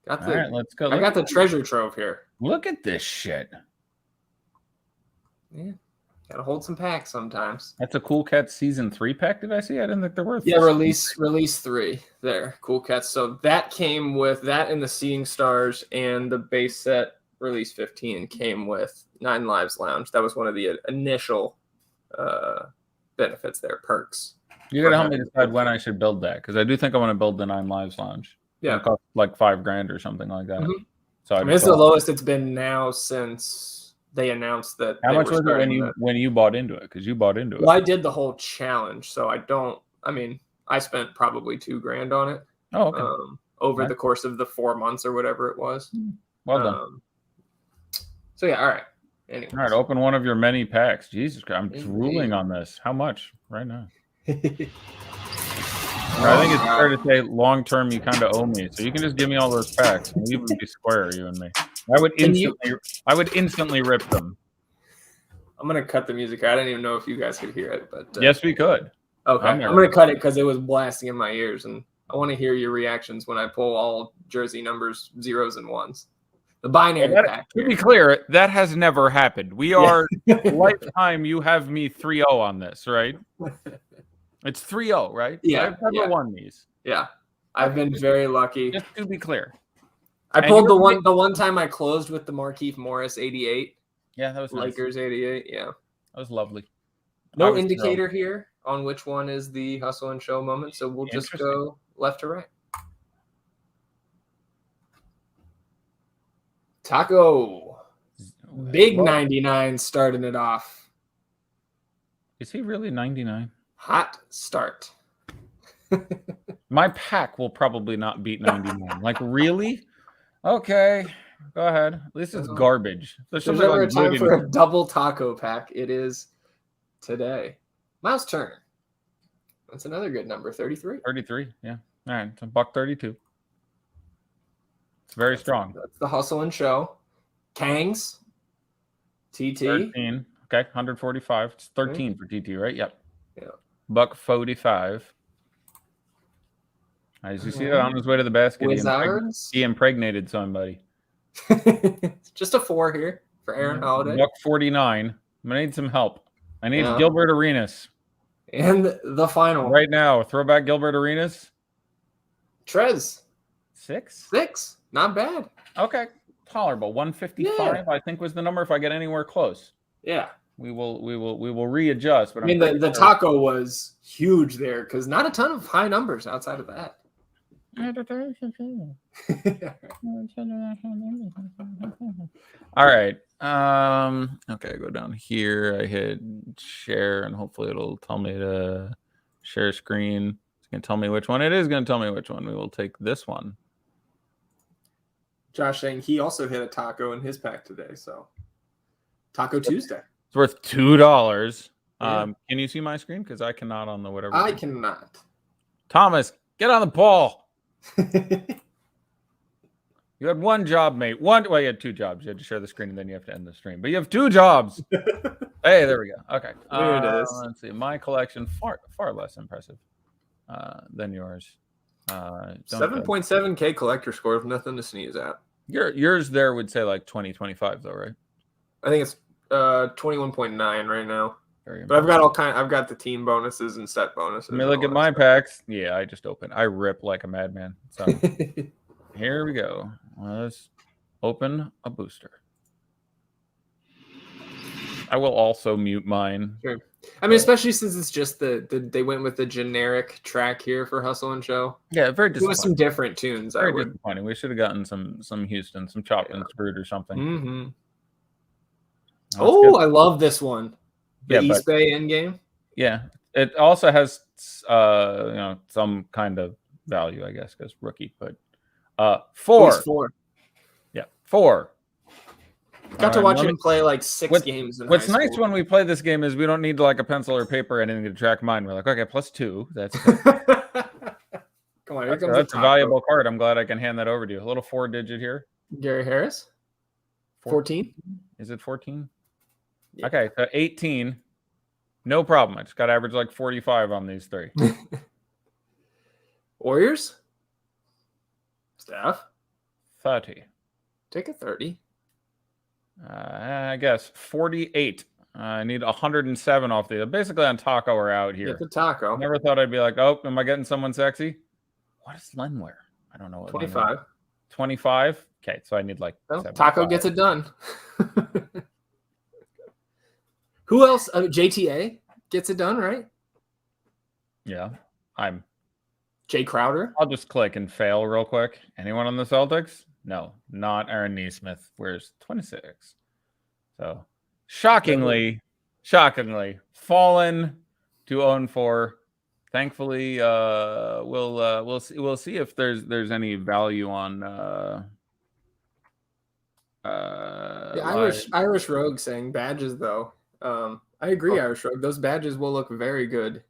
All right, let's go. I got the treasure trove here. Look at this shit. Yeah. Gotta hold some packs sometimes. That's a Cool Cats season 3 pack. Did I see? I didn't think there were. Yeah, release 3 there. Cool Cats. So that came with that and the Seeing Stars, and the base set release 15 came with 9 Lives Lounge. That was one of the initial benefits there, perks. You gotta help me decide when I should build that, because I do think I want to build the 9 Lives Lounge. Yeah, it costs like $5,000 or something like that. Mm-hmm. So it's the lowest it's been now since they announced that. How much was it when you bought into it? Because you bought into it. Well, I did the whole challenge, so I spent probably $2,000 on it. Oh, okay. Over the course of the 4 months or whatever it was. Well done. So yeah, all right. Anyways. All right, open one of your many packs. Jesus Christ, I'm drooling on this. How much right now? I think it's fair to say long term you kind of owe me, so you can just give me all those packs and we would be square, you and me. I would instantly rip them. I'm gonna cut the music. I didn't even know if you guys could hear it, but yes, we could. Okay, I'm gonna cut it because it was blasting in my ears, and I want to hear your reactions when I pull all jersey numbers 0s and 1s. The binary pack. To be clear, that has never happened. We are lifetime. You have me 3-0 on this, right? It's 3-0, right? Yeah. I've never won these. Yeah. I've been very lucky. Just to be clear. I pulled the one time I closed with the Markieff Morris 88. Yeah, that was Lakers nice. 88, yeah. That was lovely. No indicator here on which one is the hustle and show moment, so we'll just go left to right. Taco. Big 99 starting it off. Is he really 99? Hot start. My pack will probably not beat 99. Like, really? Okay. Go ahead. At least it's garbage. There's never a time for a double taco pack. It is today. Miles Turner. That's another good number. 33. 33. Yeah. All right. It's $1.32. It's very strong. That's the hustle and show. Kangs. TT. 13. Okay. 145. It's 13 for TT, right? Yep. Yeah. $1.45. As you see that on his way to the basket, he impregnated somebody. Just a 4 here for Aaron Holiday. $1.49. I'm gonna need some help. I need Gilbert Arenas. And the final. Right now, throwback Gilbert Arenas. Trez. 6? 6. Not bad. Okay. Tolerable. 155, I think, was the number if I get anywhere close. Yeah. We will readjust. But I mean, the taco was huge there because not a ton of high numbers outside of that. All right. Okay, go down here. I hit share, and hopefully it'll tell me to share screen. It's gonna tell me which one it is. Gonna tell me which one. We will take this one. Josh saying he also hit a taco in his pack today. So Taco Tuesday. It's worth $2. Yeah. Can you see my screen? Because I cannot on the whatever. I cannot. Thomas, get on the ball. You had one job, mate. Well, you had 2 jobs. You had to share the screen and then you have to end the stream. But you have 2 jobs. Hey, there we go. Okay. There it is. Let's see. My collection far less impressive than yours. 7.7K collector score with nothing to sneeze at. Yours there would say like 2025 though, right? I think it's 21.9 right now. But I've got the team bonuses and set bonuses. Let me look at my packs. Yeah, I just opened. I rip like a madman. So here we go. Let's open a booster. I will also mute mine. Sure. I mean, especially since it's just they went with the generic track here for Hustle and Show. Yeah, very disappointing. With some different tunes. Very disappointing. We should have gotten some Houston, some chopped and screwed or something. Mm-hmm. Oh, I love this one. The East Bay in game. Yeah, it also has some kind of value, I guess, because rookie. But 4. 4. Yeah, 4. Got to watch him play like 6 games. What's nice when we play this game is we don't need like a pencil or paper or anything to track mine. We're like, okay, +2. That's good. Come on, here comes that's a valuable card. I'm glad I can hand that over to you. A little 4-digit here. Gary Harris. 14. Is it 14? Yeah. Okay, so 18. No problem. I just got to average like 45 on these 3. Warriors. Staff. 30. Take a 30. I guess 48. I need 107 off the. Basically on taco or out here. Get the taco. Never thought I'd be like, oh, am I getting someone sexy? What does Len wear? I don't know. What 25. 25. Okay, so I need like. Taco gets it done. Who else? JTA gets it done, right? Yeah, I'm. Jay Crowder. I'll just click and fail real quick. Anyone on the Celtics? No, not Aaron Nesmith. Where's 26? So, shockingly, fallen to 0-4. Thankfully, we'll see if there's any value on. Irish Rogue saying badges though. I agree, Irish Rogue. Those badges will look very good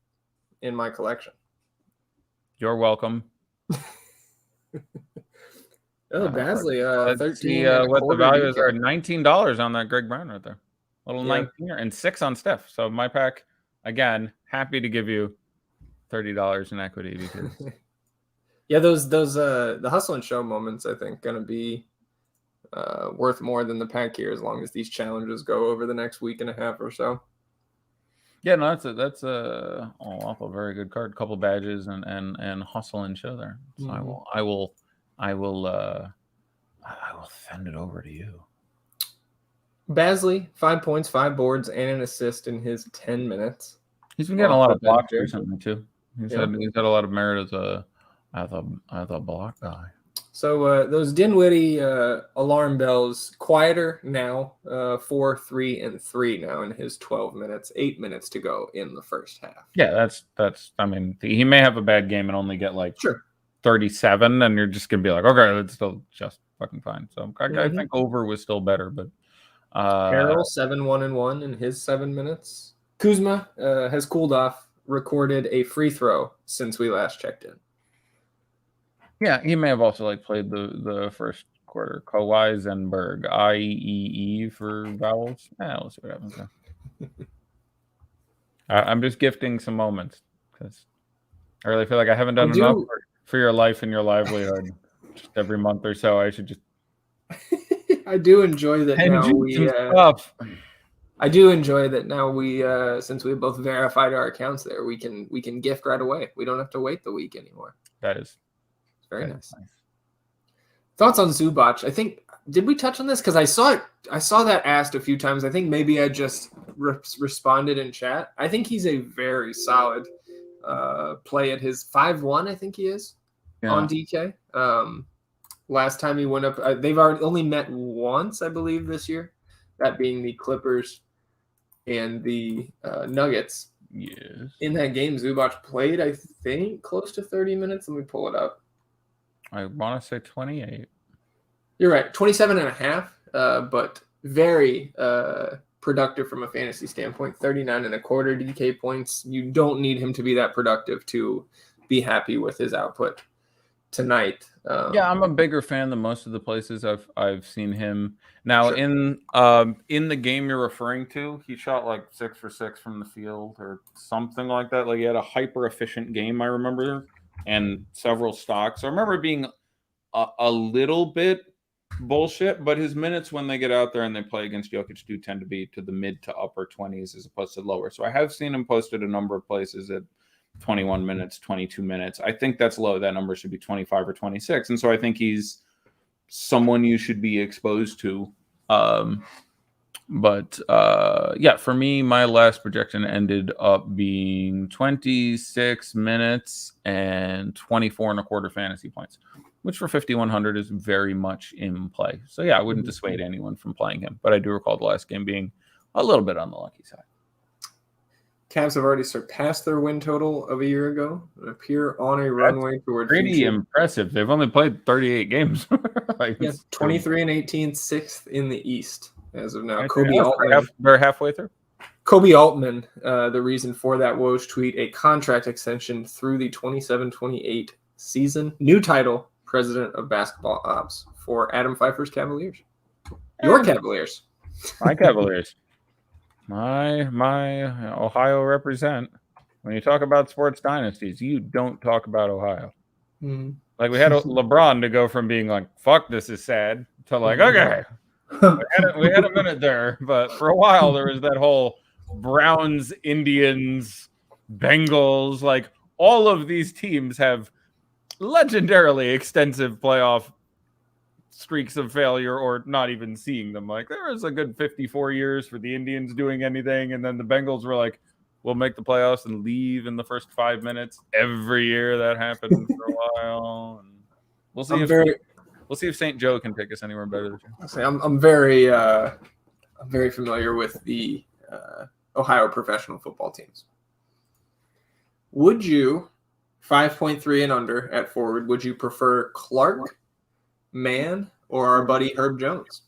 in my collection. You're welcome. Basley, 13. What the value is? There $19 on that Greg Brown right there. Little 19 and 6 on Steph. So my pack, again, happy to give you $30 in equity because. Yeah, those the hustle and show moments, I think, gonna be worth more than the pack here as long as these challenges go over the next week and a half or so. Yeah, no, that's a awful very good card. Couple badges and hustle and show there. So I will send it over to you. Basley, 5 points, 5 boards, and an assist in his 10 minutes. He's been getting a lot of blocks recently too. He's had a lot of merit as a block guy. So those Dinwiddie alarm bells quieter now. 4, 3, and 3 now in his 12 minutes. 8 minutes to go in the first half. Yeah, that's. I mean, he may have a bad game and only get like 37, and you're just gonna be like, okay, it's still just fucking fine. So I think over was still better, but Harrell 7-1-1 in his 7 minutes. Kuzma has cooled off, recorded a free throw since we last checked in. Yeah, he may have also played the first quarter. Kawhi Zenberg, IEE for vowels. We'll see what happens there. I'm just gifting some moments because I really feel like I haven't done enough for your life and your livelihood. Just every month or so, I should just. I do enjoy that now we. I do enjoy that now we, since we both verified our accounts there, we can gift right away. We don't have to wait the week anymore. That is very nice. Thoughts on Zubach? I think, did we touch on this? Because I saw that asked a few times. I think maybe I just responded in chat. I think he's a very solid play at his 5'1", I think he is, on DK. Last time he went up, they've only met once, I believe, this year. That being the Clippers and the Nuggets. Yes. In that game, Zubach played, I think, close to 30 minutes. Let me pull it up. I want to say 28. You're right, 27 and a half, but very productive from a fantasy standpoint. 39 and a quarter DK points. You don't need him to be that productive to be happy with his output tonight. I'm a bigger fan than most of the places I've seen him. Now, sure. In the game you're referring to, he shot 6 for 6 from the field or something like that. He had a hyper efficient game, I remember, and several stocks. I remember it being a little bit bullshit, but his minutes when they get out there and they play against Jokic do tend to be to the mid to upper 20s as opposed to lower. So I have seen him posted a number of places at 21 minutes, 22 minutes. I think that's low. That number should be 25 or 26. And so I think he's someone you should be exposed to. But for me, my last projection ended up being 26 minutes and 24 and a quarter fantasy points, which for 5,100 is very much in play. So I wouldn't dissuade anyone from playing him, but I do recall the last game being a little bit on the lucky side. Cavs have already surpassed their win total of a year ago and appear on a runway toward pretty impressive. They've only played 38 games. 23 and 18, 6th in the East as of now. They're halfway through. Kobe Altman, the reason for that Woj tweet, a contract extension through the 27-28 season. New title, President of Basketball Ops for Adam Pfeiffer's Cavaliers. Your Cavaliers. My Cavaliers. My Ohio represent. When you talk about sports dynasties, you don't talk about Ohio. Mm-hmm. We had LeBron to go from being fuck, this is sad, to okay. we had a minute there, but for a while there was that whole Browns, Indians, Bengals, all of these teams have legendarily extensive playoff streaks of failure or not even seeing them. There was a good 54 years for the Indians doing anything, and then the Bengals were we'll make the playoffs and leave in the first 5 minutes. Every year that happened for a while. And we'll see if St. Joe can take us anywhere better. I'm very familiar with the Ohio professional football teams. Would you 5.3 and under at forward? Would you prefer Clark, Mann, or our buddy Herb Jones?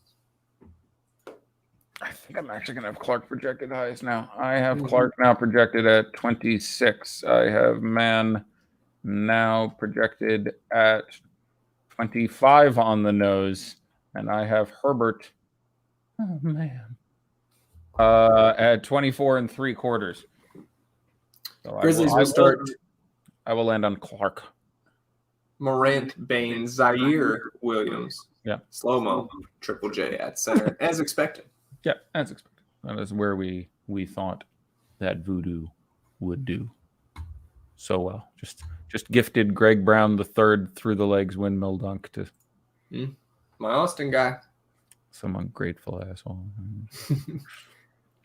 I think I'm actually going to have Clark projected highest now. I have Clark now projected at 26. I have Mann now projected at 25 on the nose. And I have Herbert, at 24 and 3/4. So Grizzlies will start. I will land on Clark. Morant, Bain, Zaire Williams, slow-mo, Triple J at center, as expected. Yeah, as expected. That is where we thought that voodoo would do so well. Just gifted Greg Brown the third through the legs windmill dunk to my Austin guy. Some ungrateful asshole.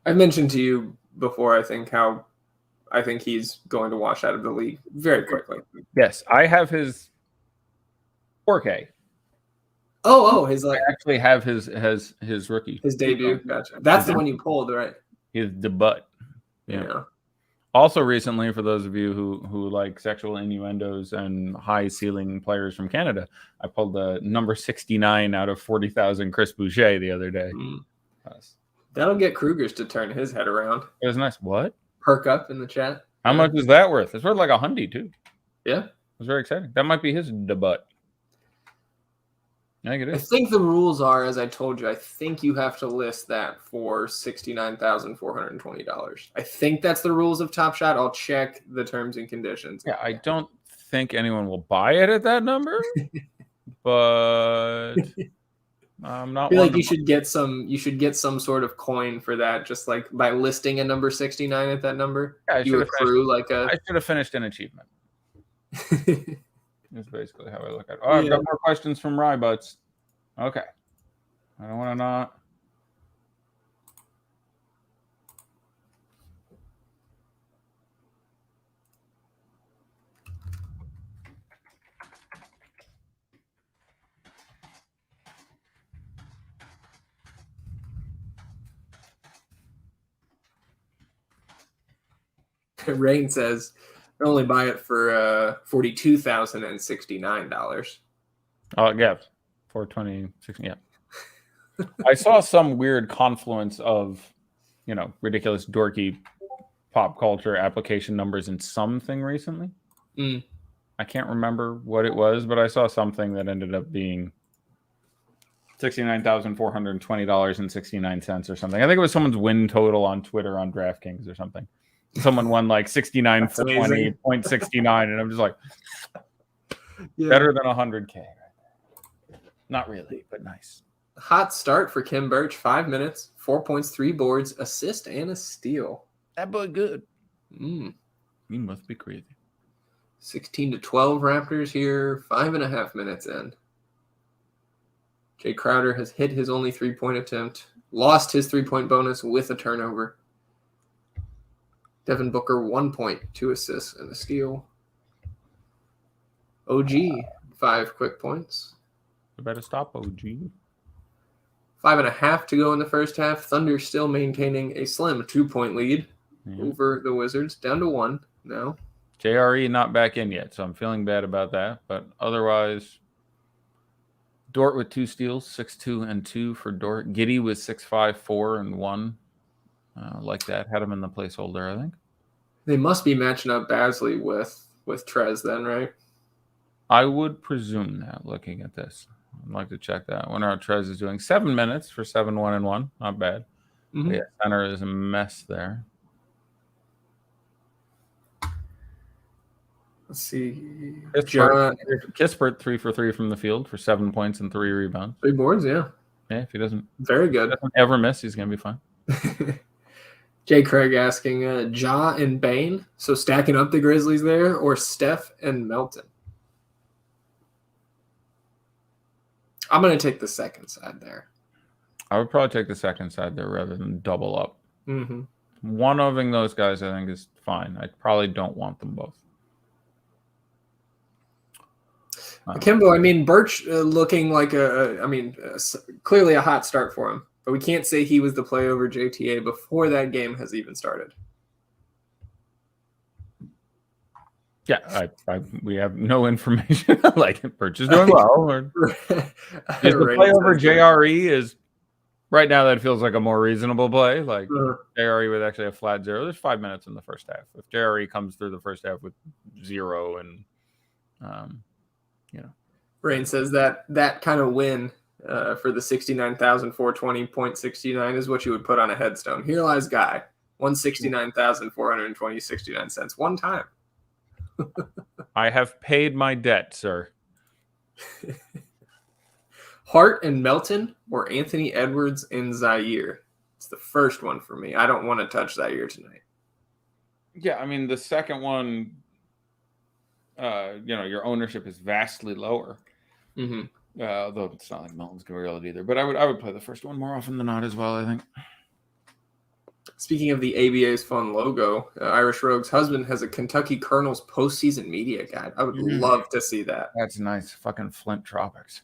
I mentioned to you before, I think he's going to wash out of the league very quickly. Yes, I have his 4K. I actually have his rookie. His debut. Gotcha. That's the one you pulled, right? His debut. Yeah. Also recently, for those of you who like sexual innuendos and high ceiling players from Canada, I pulled the number 69 out of 40,000 Chris Boucher the other day. That'll get Krugers to turn his head around. It was nice. What? Perk up in the chat. How much is that worth? It's worth like $100 too. Yeah. It was very exciting. That might be his debut. I think it is. I think the rules are, as I told you, I think you have to list that for $69,420. I think that's the rules of Top Shot. I'll check the terms and conditions. Yeah, I don't think anyone will buy it at that number, but I'm not. I feel like you should get some. You should get some sort of coin for that, just like by listing a number 69 at that number. Yeah, you accrue like a. I should have finished an achievement. That's basically how I look at it. Oh, I've got more questions from Rybutts. Okay. I don't want to not. Rain says only buy it for $42,069. Oh, yeah. 426. Yeah. I saw some weird confluence of, ridiculous dorky pop culture application numbers in something recently. I can't remember what it was, but I saw something that ended up being $69,420.69 or something. I think it was someone's win total on Twitter on DraftKings or something. Someone won like 69,420.69, and I'm just like, better than 100K. Not really, but nice. Hot start for Kim Birch. 5 minutes, 4 points, 3 boards, assist, and a steal. That boy good. He must be crazy. 16-12 Raptors here. 5.5 minutes in. Jay Crowder has hit his only 3-point attempt. Lost his 3-point bonus with a turnover. Devin Booker, 1 point, 2 assists, and a steal. OG, 5 quick points. You better stop, OG. 5.5 to go in the first half. Thunder still maintaining a slim 2-point lead over the Wizards. Down to 1 now. JRE not back in yet, so I'm feeling bad about that. But otherwise, Dort with 2 steals, 6-2 and 2 for Dort. Giddey with 6-5, 4 and 1. Like that. Had him in the placeholder, I think. They must be matching up Basley with Trez then, right? I would presume that, looking at this. I'd like to check that. Wonder how Trez is doing. 7 minutes for 7-1 and 1. Not bad. Yeah, center is a mess there. Let's see. Kisper 3 for 3 from the field for 7 points and 3 rebounds. 3 boards, yeah. Yeah, if he doesn't ever miss, he's gonna be fine. Jay Craig asking Ja and Bane. So stacking up the Grizzlies there, or Steph and Melton? I'm going to take the second side there. I would probably take the second side there rather than double up. One-oving those guys, I think, is fine. I probably don't want them both. Kimbo, Birch looking like clearly a hot start for him. But we can't say he was the play over JTA before that game has even started. Yeah, we have no information. Like, Birch is doing well. The play over JRE is right now. That feels like a more reasonable play. Like JRE with actually a flat 0. There's 5 minutes in the first half. If JRE comes through the first half with 0 and Rain says that kind of win for the 69,420.69 is what you would put on a headstone. Here lies Guy, 169,420.69 one time. I have paid my debt, sir. Hart and Melton or Anthony Edwards and Zaire? It's the first one for me. I don't want to touch Zaire tonight. Yeah, the second one, your ownership is vastly lower. Though it's not like Melton's going to be able to either. But I would play the first one more often than not as well, I think. Speaking of the ABA's fun logo, Irish Rogue's husband has a Kentucky Colonels postseason media guide. I would love to see that. That's nice. Fucking Flint Tropics.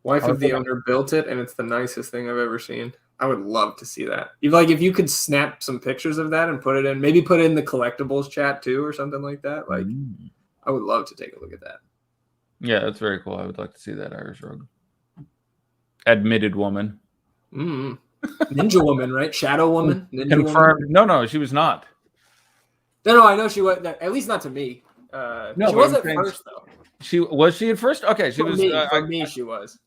Wife of the owner built it, and it's the nicest thing I've ever seen. I would love to see that. If you could snap some pictures of that and put it in the collectibles chat too or something like that. I would love to take a look at that. Yeah, that's very cool. I would like to see that Irish Rogue. Admitted woman. Ninja woman, right? Shadow woman? Ninja Confirmed. Woman? No, she was not. No, I know she was. At least not to me. No, she was at first, though. Was she at first? Okay, she was. For me, she was.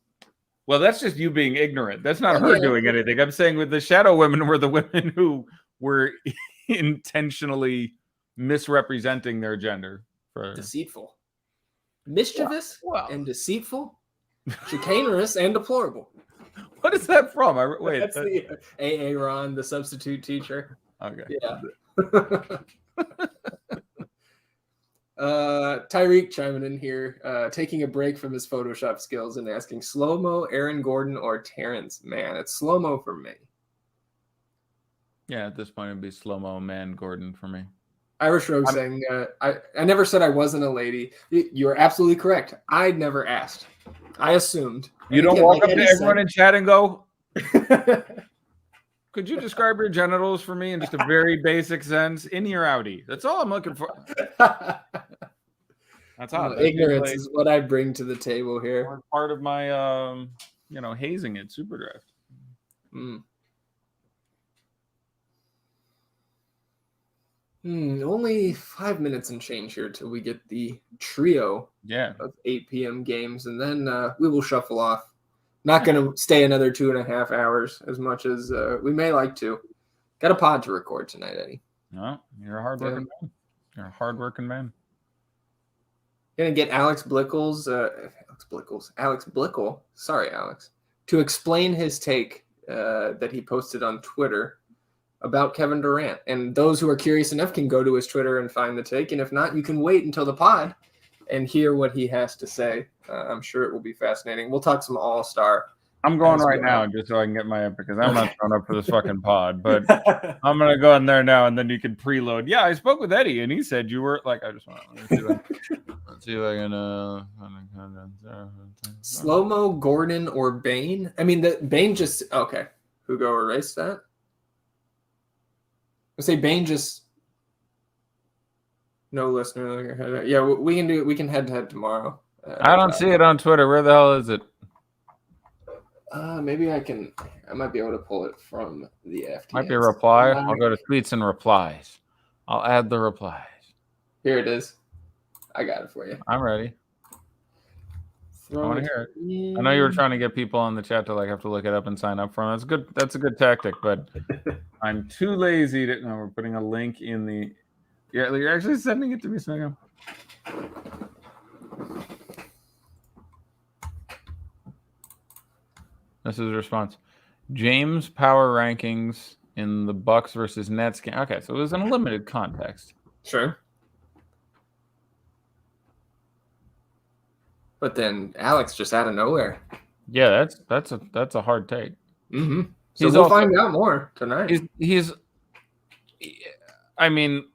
Well, that's just you being ignorant. That's not her doing anything. I'm saying with the shadow women were the women who were intentionally misrepresenting their gender. Deceitful. Mischievous and deceitful. Chicanerous and deplorable. What is that from? That's the A.A. Ron, the substitute teacher. Okay. Yeah. Tyreek chiming in here, taking a break from his Photoshop skills and asking slow-mo, Aaron Gordon, or Terrence? Man, it's slow-mo for me. Yeah, at this point it'd be slow-mo man Gordon for me. Irish Rogue saying, I never said I wasn't a lady. You're absolutely correct. I never asked. I assumed. You don't walk up to everyone in chat and go, could you describe your genitals for me in just a very basic sense? Innie or outie? That's all I'm looking for. That's all. Ignorance is what I bring to the table here. Part of my, hazing at SuperDraft. Only 5 minutes and change here till we get the trio of 8 p.m. games, and then we will shuffle off. Not going to stay another 2.5 hours as much as we may like to. Got a pod to record tonight, Eddie. No, you're a hardworking man. You're a hardworking man. Going to get Alex Blickle. Sorry, Alex. To explain his take that he posted on Twitter about Kevin Durant. And those who are curious enough can go to his Twitter and find the take. And if not, you can wait until the pod and hear what he has to say. I'm sure it will be fascinating. We'll talk some All-Star. I'm going right now just so I can get my epic because I'm not showing up for this fucking pod. But I'm going to go in there now and then you can preload. Yeah, I spoke with Eddie and he said you were like, I just want to see if I can. Slow-mo, Gordon, or Bane? I mean, Bane just. Okay. Hugo erased that. I say Bane just. No listener. Yeah, we can do it. We can head to head tomorrow. I don't see it on Twitter. Where the hell is it? Maybe I can. I might be able to pull it from the FTN. Might be a reply. I'll go to tweets and replies. I'll add the replies. Here it is. I got it for you. I'm ready. I want to hear it. I know you were trying to get people on the chat to have to look it up and sign up for them. That's good. That's a good tactic, but I'm too lazy to. No, we're putting a link in the. Yeah, you're actually sending it to me, Snuggle. This is a response. James power rankings in the Bucks versus Nets game. Okay, so it was in a limited context. Sure. But then Alex just out of nowhere. Yeah, that's a hard take. Mm-hmm. So we'll find out more tonight. I mean,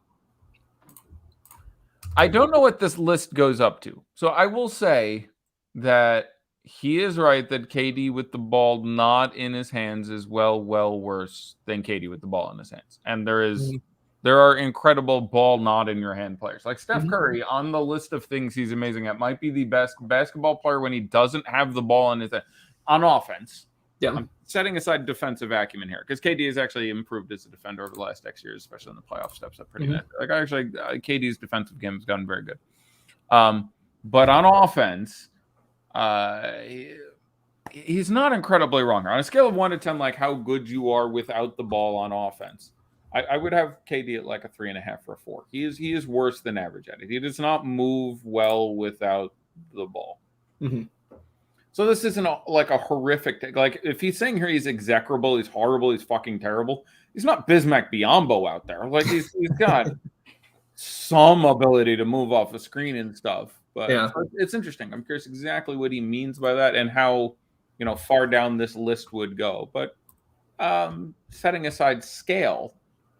I don't know what this list goes up to. So I will say that he is right that KD with the ball not in his hands is well worse than KD with the ball in his hands. And there are incredible ball not in your hand players. Like Steph Curry on the list of things he's amazing at might be the best basketball player when he doesn't have the ball in his hand on offense. Yeah. I'm setting aside defensive acumen here because KD has actually improved as a defender over the last X years, especially in the playoff steps up pretty much. Like KD's defensive game has gotten very good. But on offense, he's not incredibly wrong here. On a scale of 1 to 10, how good you are without the ball on offense, I would have KD at a 3.5 or a 4. He is worse than average at it. He does not move well without the ball. Mm-hmm. So this isn't a horrific take. If he's saying here he's execrable, he's horrible, he's fucking terrible, he's not Bismack Biyombo out there. He's got some ability to move off a screen and stuff. But it's interesting. I'm curious exactly what he means by that and how far down this list would go. But setting aside scale,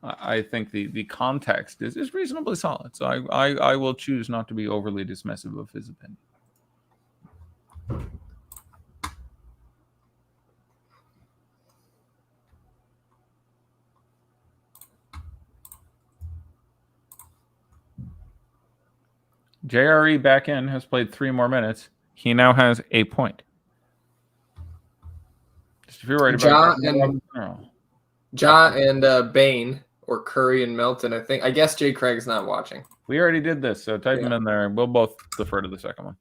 I think the context is reasonably solid. So I will choose not to be overly dismissive of his opinion. JRE back in, has played 3 more minutes. He now has a point. Just if you're worried about Ja and Bane or Curry and Melton, I guess Jay Craig's not watching. We already did this, so type him in there. We'll both defer to the second one.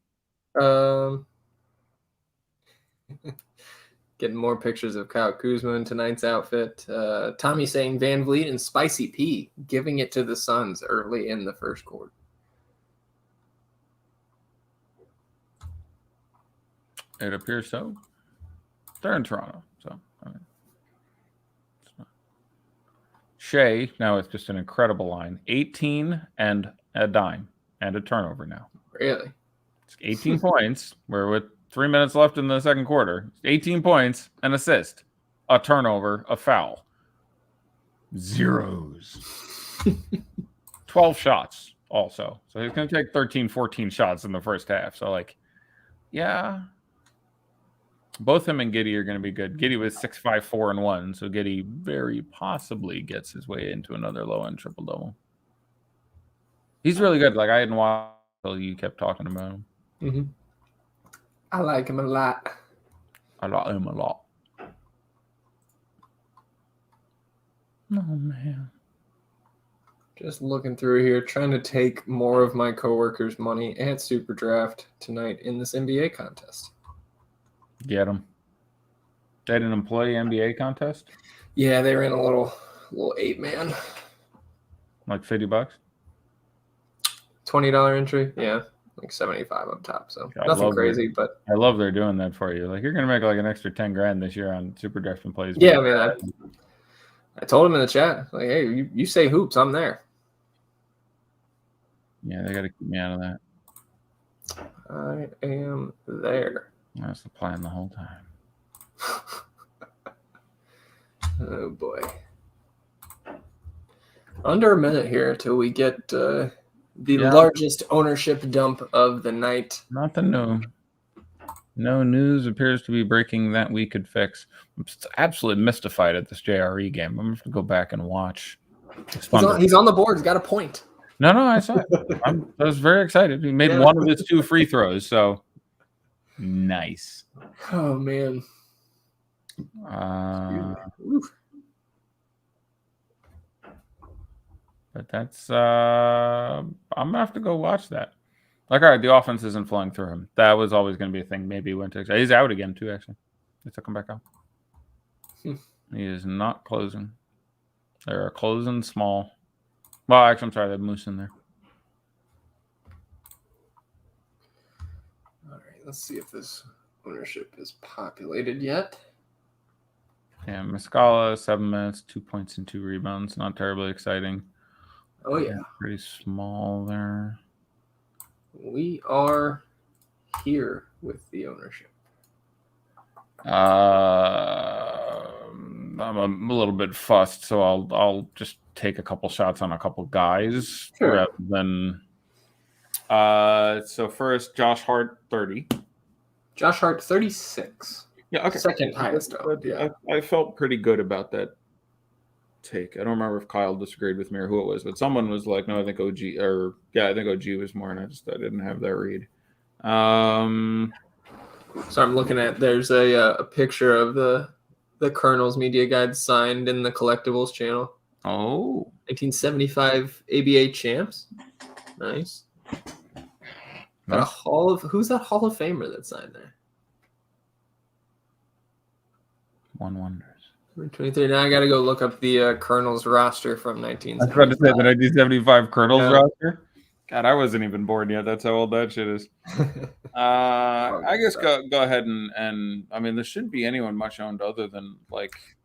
Getting more pictures of Kyle Kuzma in tonight's outfit. Tommy saying Van Vliet and Spicy P giving it to the Suns early in the first quarter. It appears so. They're in Toronto, so I mean, it's not. Shea, now it's just an incredible line. 18 and a dime and a turnover now. Really? It's 18 points. We're with 3 minutes left in the second quarter. 18 points, an assist, a turnover, a foul. Zeros. 12 shots also. So he's going to take 13, 14 shots in the first half. So, yeah. Both him and Giddey are going to be good. Giddey was 6'5", 4 and 1. So Giddey very possibly gets his way into another low-end triple-double. He's really good. I hadn't watched until you kept talking about him. Mm-hmm. I like him a lot. I like him a lot. Oh, man. Just looking through here, trying to take more of my coworkers' money at SuperDraft tonight in this NBA contest. Get them. They had an employee NBA contest? Yeah, they ran a little 8-man. Like $50? $20 entry? Yeah. 75 up top, so nothing crazy, but I love they're doing that for you. You're gonna make an extra 10 grand this year on super draft and plays. Yeah, man. I told him in the chat, hey, you say hoops, I'm there. Yeah, they gotta keep me out of that. I am there. That's the plan the whole time. Oh boy. Under a minute here till we get the largest ownership dump of the night. Nothing new. No news appears to be breaking that we could fix. I'm absolutely mystified at this JRE game. I'm going to have to go back and watch. He's on the board. He's got a point. No, I saw it. I was very excited. He made one of his 2 free throws, so nice. Oh, man. But that's I'm gonna have to go watch that. All right, the offense isn't flowing through him. That was always going to be a thing. Maybe he went to. He's out again too. Actually, they took him back out. He is not closing. They're closing small. Well, actually, I'm sorry. They have Moose in there. All right, let's see if this ownership is populated yet. Yeah, Muscala, 7 minutes, 2 points and 2 rebounds. Not terribly exciting. Oh, yeah. Pretty small there. We are here with the ownership. I'm a little bit fussed, so I'll just take a couple shots on a couple guys rather than. So first, Josh Hart, 30. Josh Hart, 36. Yeah, okay. Second highest. I felt pretty good about that take. I don't remember if Kyle disagreed with me or who it was, but someone was like, no, I think OG I think OG was more, and I didn't have that read. So I'm looking at, there's a picture of the Colonel's media guide signed in the collectibles channel. Oh. 1975 ABA champs. Nice. Got who's that Hall of Famer that signed there? One wonders. 23. Now I got to go look up the Colonel's roster from 1975. I was about to say the 1975 Colonel's roster. God, I wasn't even born yet. That's how old that shit is. I guess go ahead and I mean, there shouldn't be anyone much owned other than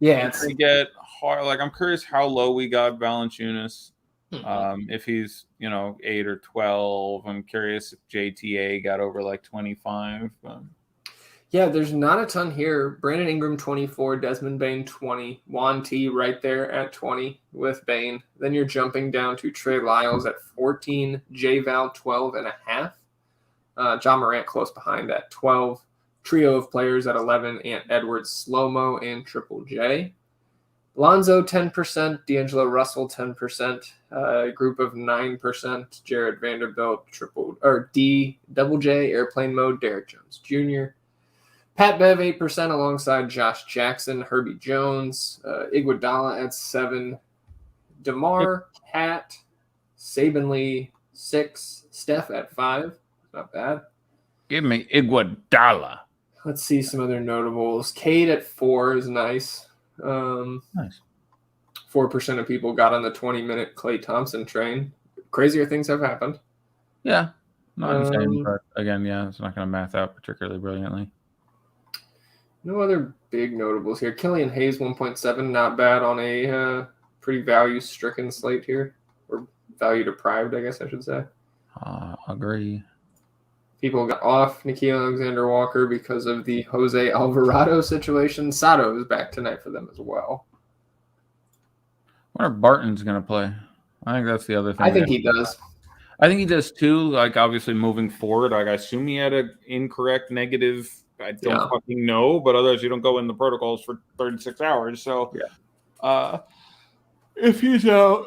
it's we get hard. I'm curious how low we got Valanciunas. If he's 8 or 12. I'm curious if JTA got over 25. Yeah, there's not a ton here. Brandon Ingram, 24. Desmond Bane, 20. Juan T right there at 20 with Bane. Then you're jumping down to Trey Lyles at 14. J Val, 12 and a half. John Morant close behind at 12. Trio of players at 11. Ant Edwards, Slow-Mo, and Triple J. Lonzo 10%, D'Angelo Russell 10%, group of 9%, Jared Vanderbilt double J airplane mode, Derek Jones Jr., Pat Bev 8% alongside Josh Jackson, Herbie Jones, Iguodala at 7, DeMar, Cat, Saban Lee 6, Steph at 5, not bad. Give me Iguodala. Let's see some other notables. Cade at 4 is nice. Nice. 4% of people got on the 20-minute Klay Thompson train. Crazier things have happened. Yeah, not insane, but again, yeah, it's not going to math out particularly brilliantly. No other big notables here. Killian Hayes 1.7, not bad on a pretty value-stricken slate here, or value-deprived, I guess I should say. Agree. People got off Nickeil Alexander-Walker because of the Jose Alvarado situation. Sato is back tonight for them as well. I wonder if Barton's going to play. I think that's the other thing. I think he does. I think he does too. Like, obviously, moving forward, like, I assume he had an incorrect negative. I don't fucking know, but otherwise you don't go in the protocols for 36 hours. So, if he's out,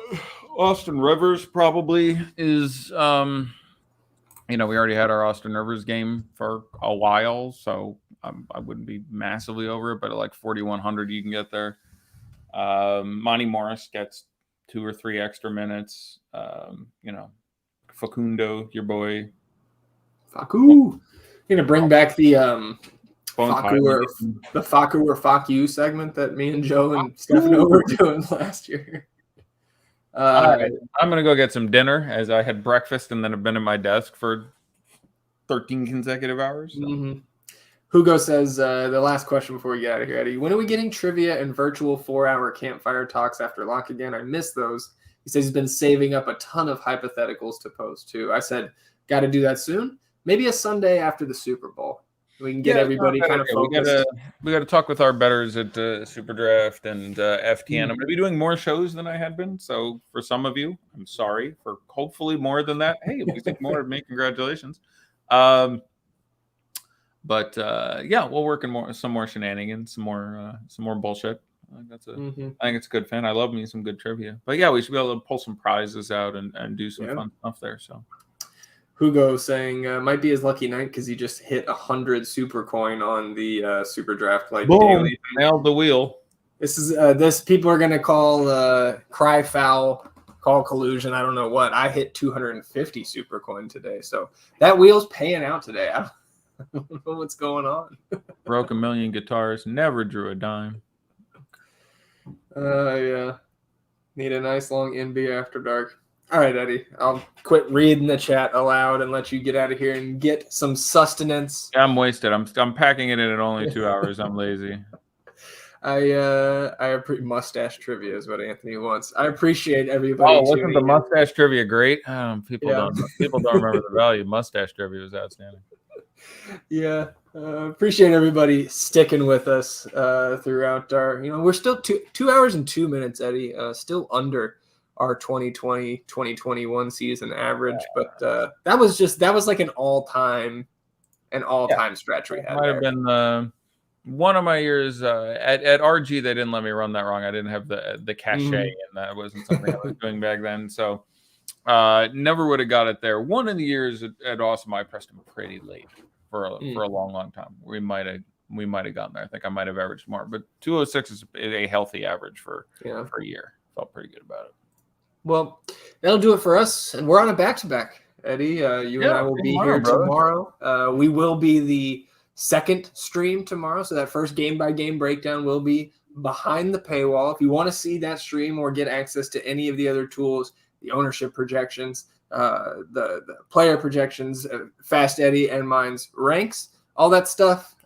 Austin Rivers probably is. We already had our Austin Rivers game for a while, so I wouldn't be massively over it. But at like 4,100, you can get there. Monty Morris gets 2 or 3 extra minutes. Facundo, your boy. Facu. You're gonna bring back the Facu or fuck you segment that me and Joe and Stefano were doing last year. All right. I'm gonna go get some dinner as I had breakfast and then have been at my desk for 13 consecutive hours. So. Mm-hmm. Hugo says the last question before we get out of here, Eddie. When are we getting trivia and virtual 4-hour campfire talks after lock again? I missed those. He says he's been saving up a ton of hypotheticals to post too. I said, got to do that soon. Maybe a Sunday after the Super Bowl. We can get everybody kind of focused. We got to talk with our bettors at SuperDraft and FTN. I'm going to be doing more shows than I had been. So for some of you, I'm sorry. For hopefully more than that, hey, if we think more of me, congratulations. But we'll work in some more shenanigans, some more bullshit. I think I think it's a good fan. I love me some good trivia. But yeah, we should be able to pull some prizes out and do some fun stuff there. So. Hugo saying might be his lucky night because he just hit 100 super coin on the SuperDraft daily. Nailed the wheel. This is this people are gonna call cry foul, call collusion. I don't know what. I hit 250 super coin today, so that wheel's paying out today. I don't know what's going on. Broke 1 million guitars, never drew a dime. Yeah. Need a nice long NBA after dark. All right, Eddie, I'll quit reading the chat aloud and let you get out of here and get some sustenance. I'm wasted. I'm packing it in at only 2 hours. I'm lazy. I mustache trivia is what Anthony wants. I appreciate everybody. Oh, wasn't the mustache trivia great? People don't remember the value. Mustache trivia was outstanding. Yeah, appreciate everybody sticking with us throughout our. We're still 2 hours and 2 minutes, Eddie. Still under our 2020-2021 season average, but that was like an all-time stretch we had. Might have been one of my years at RG. They didn't let me run that wrong. I didn't have the cachet, and that wasn't something I was doing back then. So never would have got it there. One of the years at Awesome, I pressed him pretty late for a long time. We might have gotten there. I think I might have averaged more, but 206 is a healthy average for a year. Felt pretty good about it. Well, that'll do it for us, and we're on a back-to-back, Eddie. You and I will be here tomorrow. We will be the second stream tomorrow, so that first game-by-game breakdown will be behind the paywall. If you want to see that stream or get access to any of the other tools, the ownership projections, the player projections, Fast Eddie and mine's ranks, all that stuff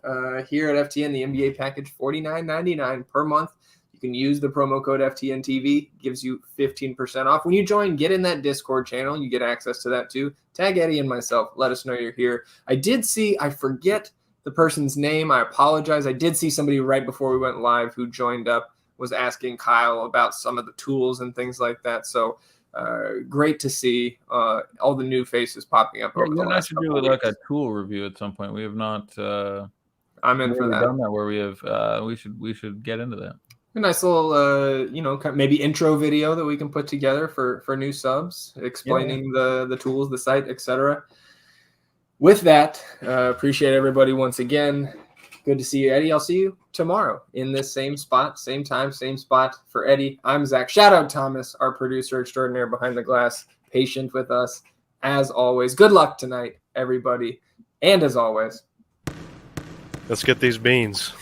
here at FTN, the NBA package, $49.99 per month. You can use the promo code FTNTV, gives you 15% off. When you join, get in that Discord channel. You get access to that too. Tag Eddie and myself. Let us know you're here. I forget the person's name. I apologize. I did see somebody right before we went live who joined up, was asking Kyle about some of the tools and things like that. So great to see all the new faces popping up. Over the last should do like a tool review at some point. We have not. I'm in for that. Done that where we have. We should get into that. A nice little, maybe intro video that we can put together for new subs, explaining the tools, the site, etc. With that, appreciate everybody once again. Good to see you, Eddie. I'll see you tomorrow in this same spot, same time, same spot. For Eddie, I'm Zach. Shout out Thomas, our producer extraordinaire behind the glass, patient with us as always. Good luck tonight, everybody. And as always, let's get these beans.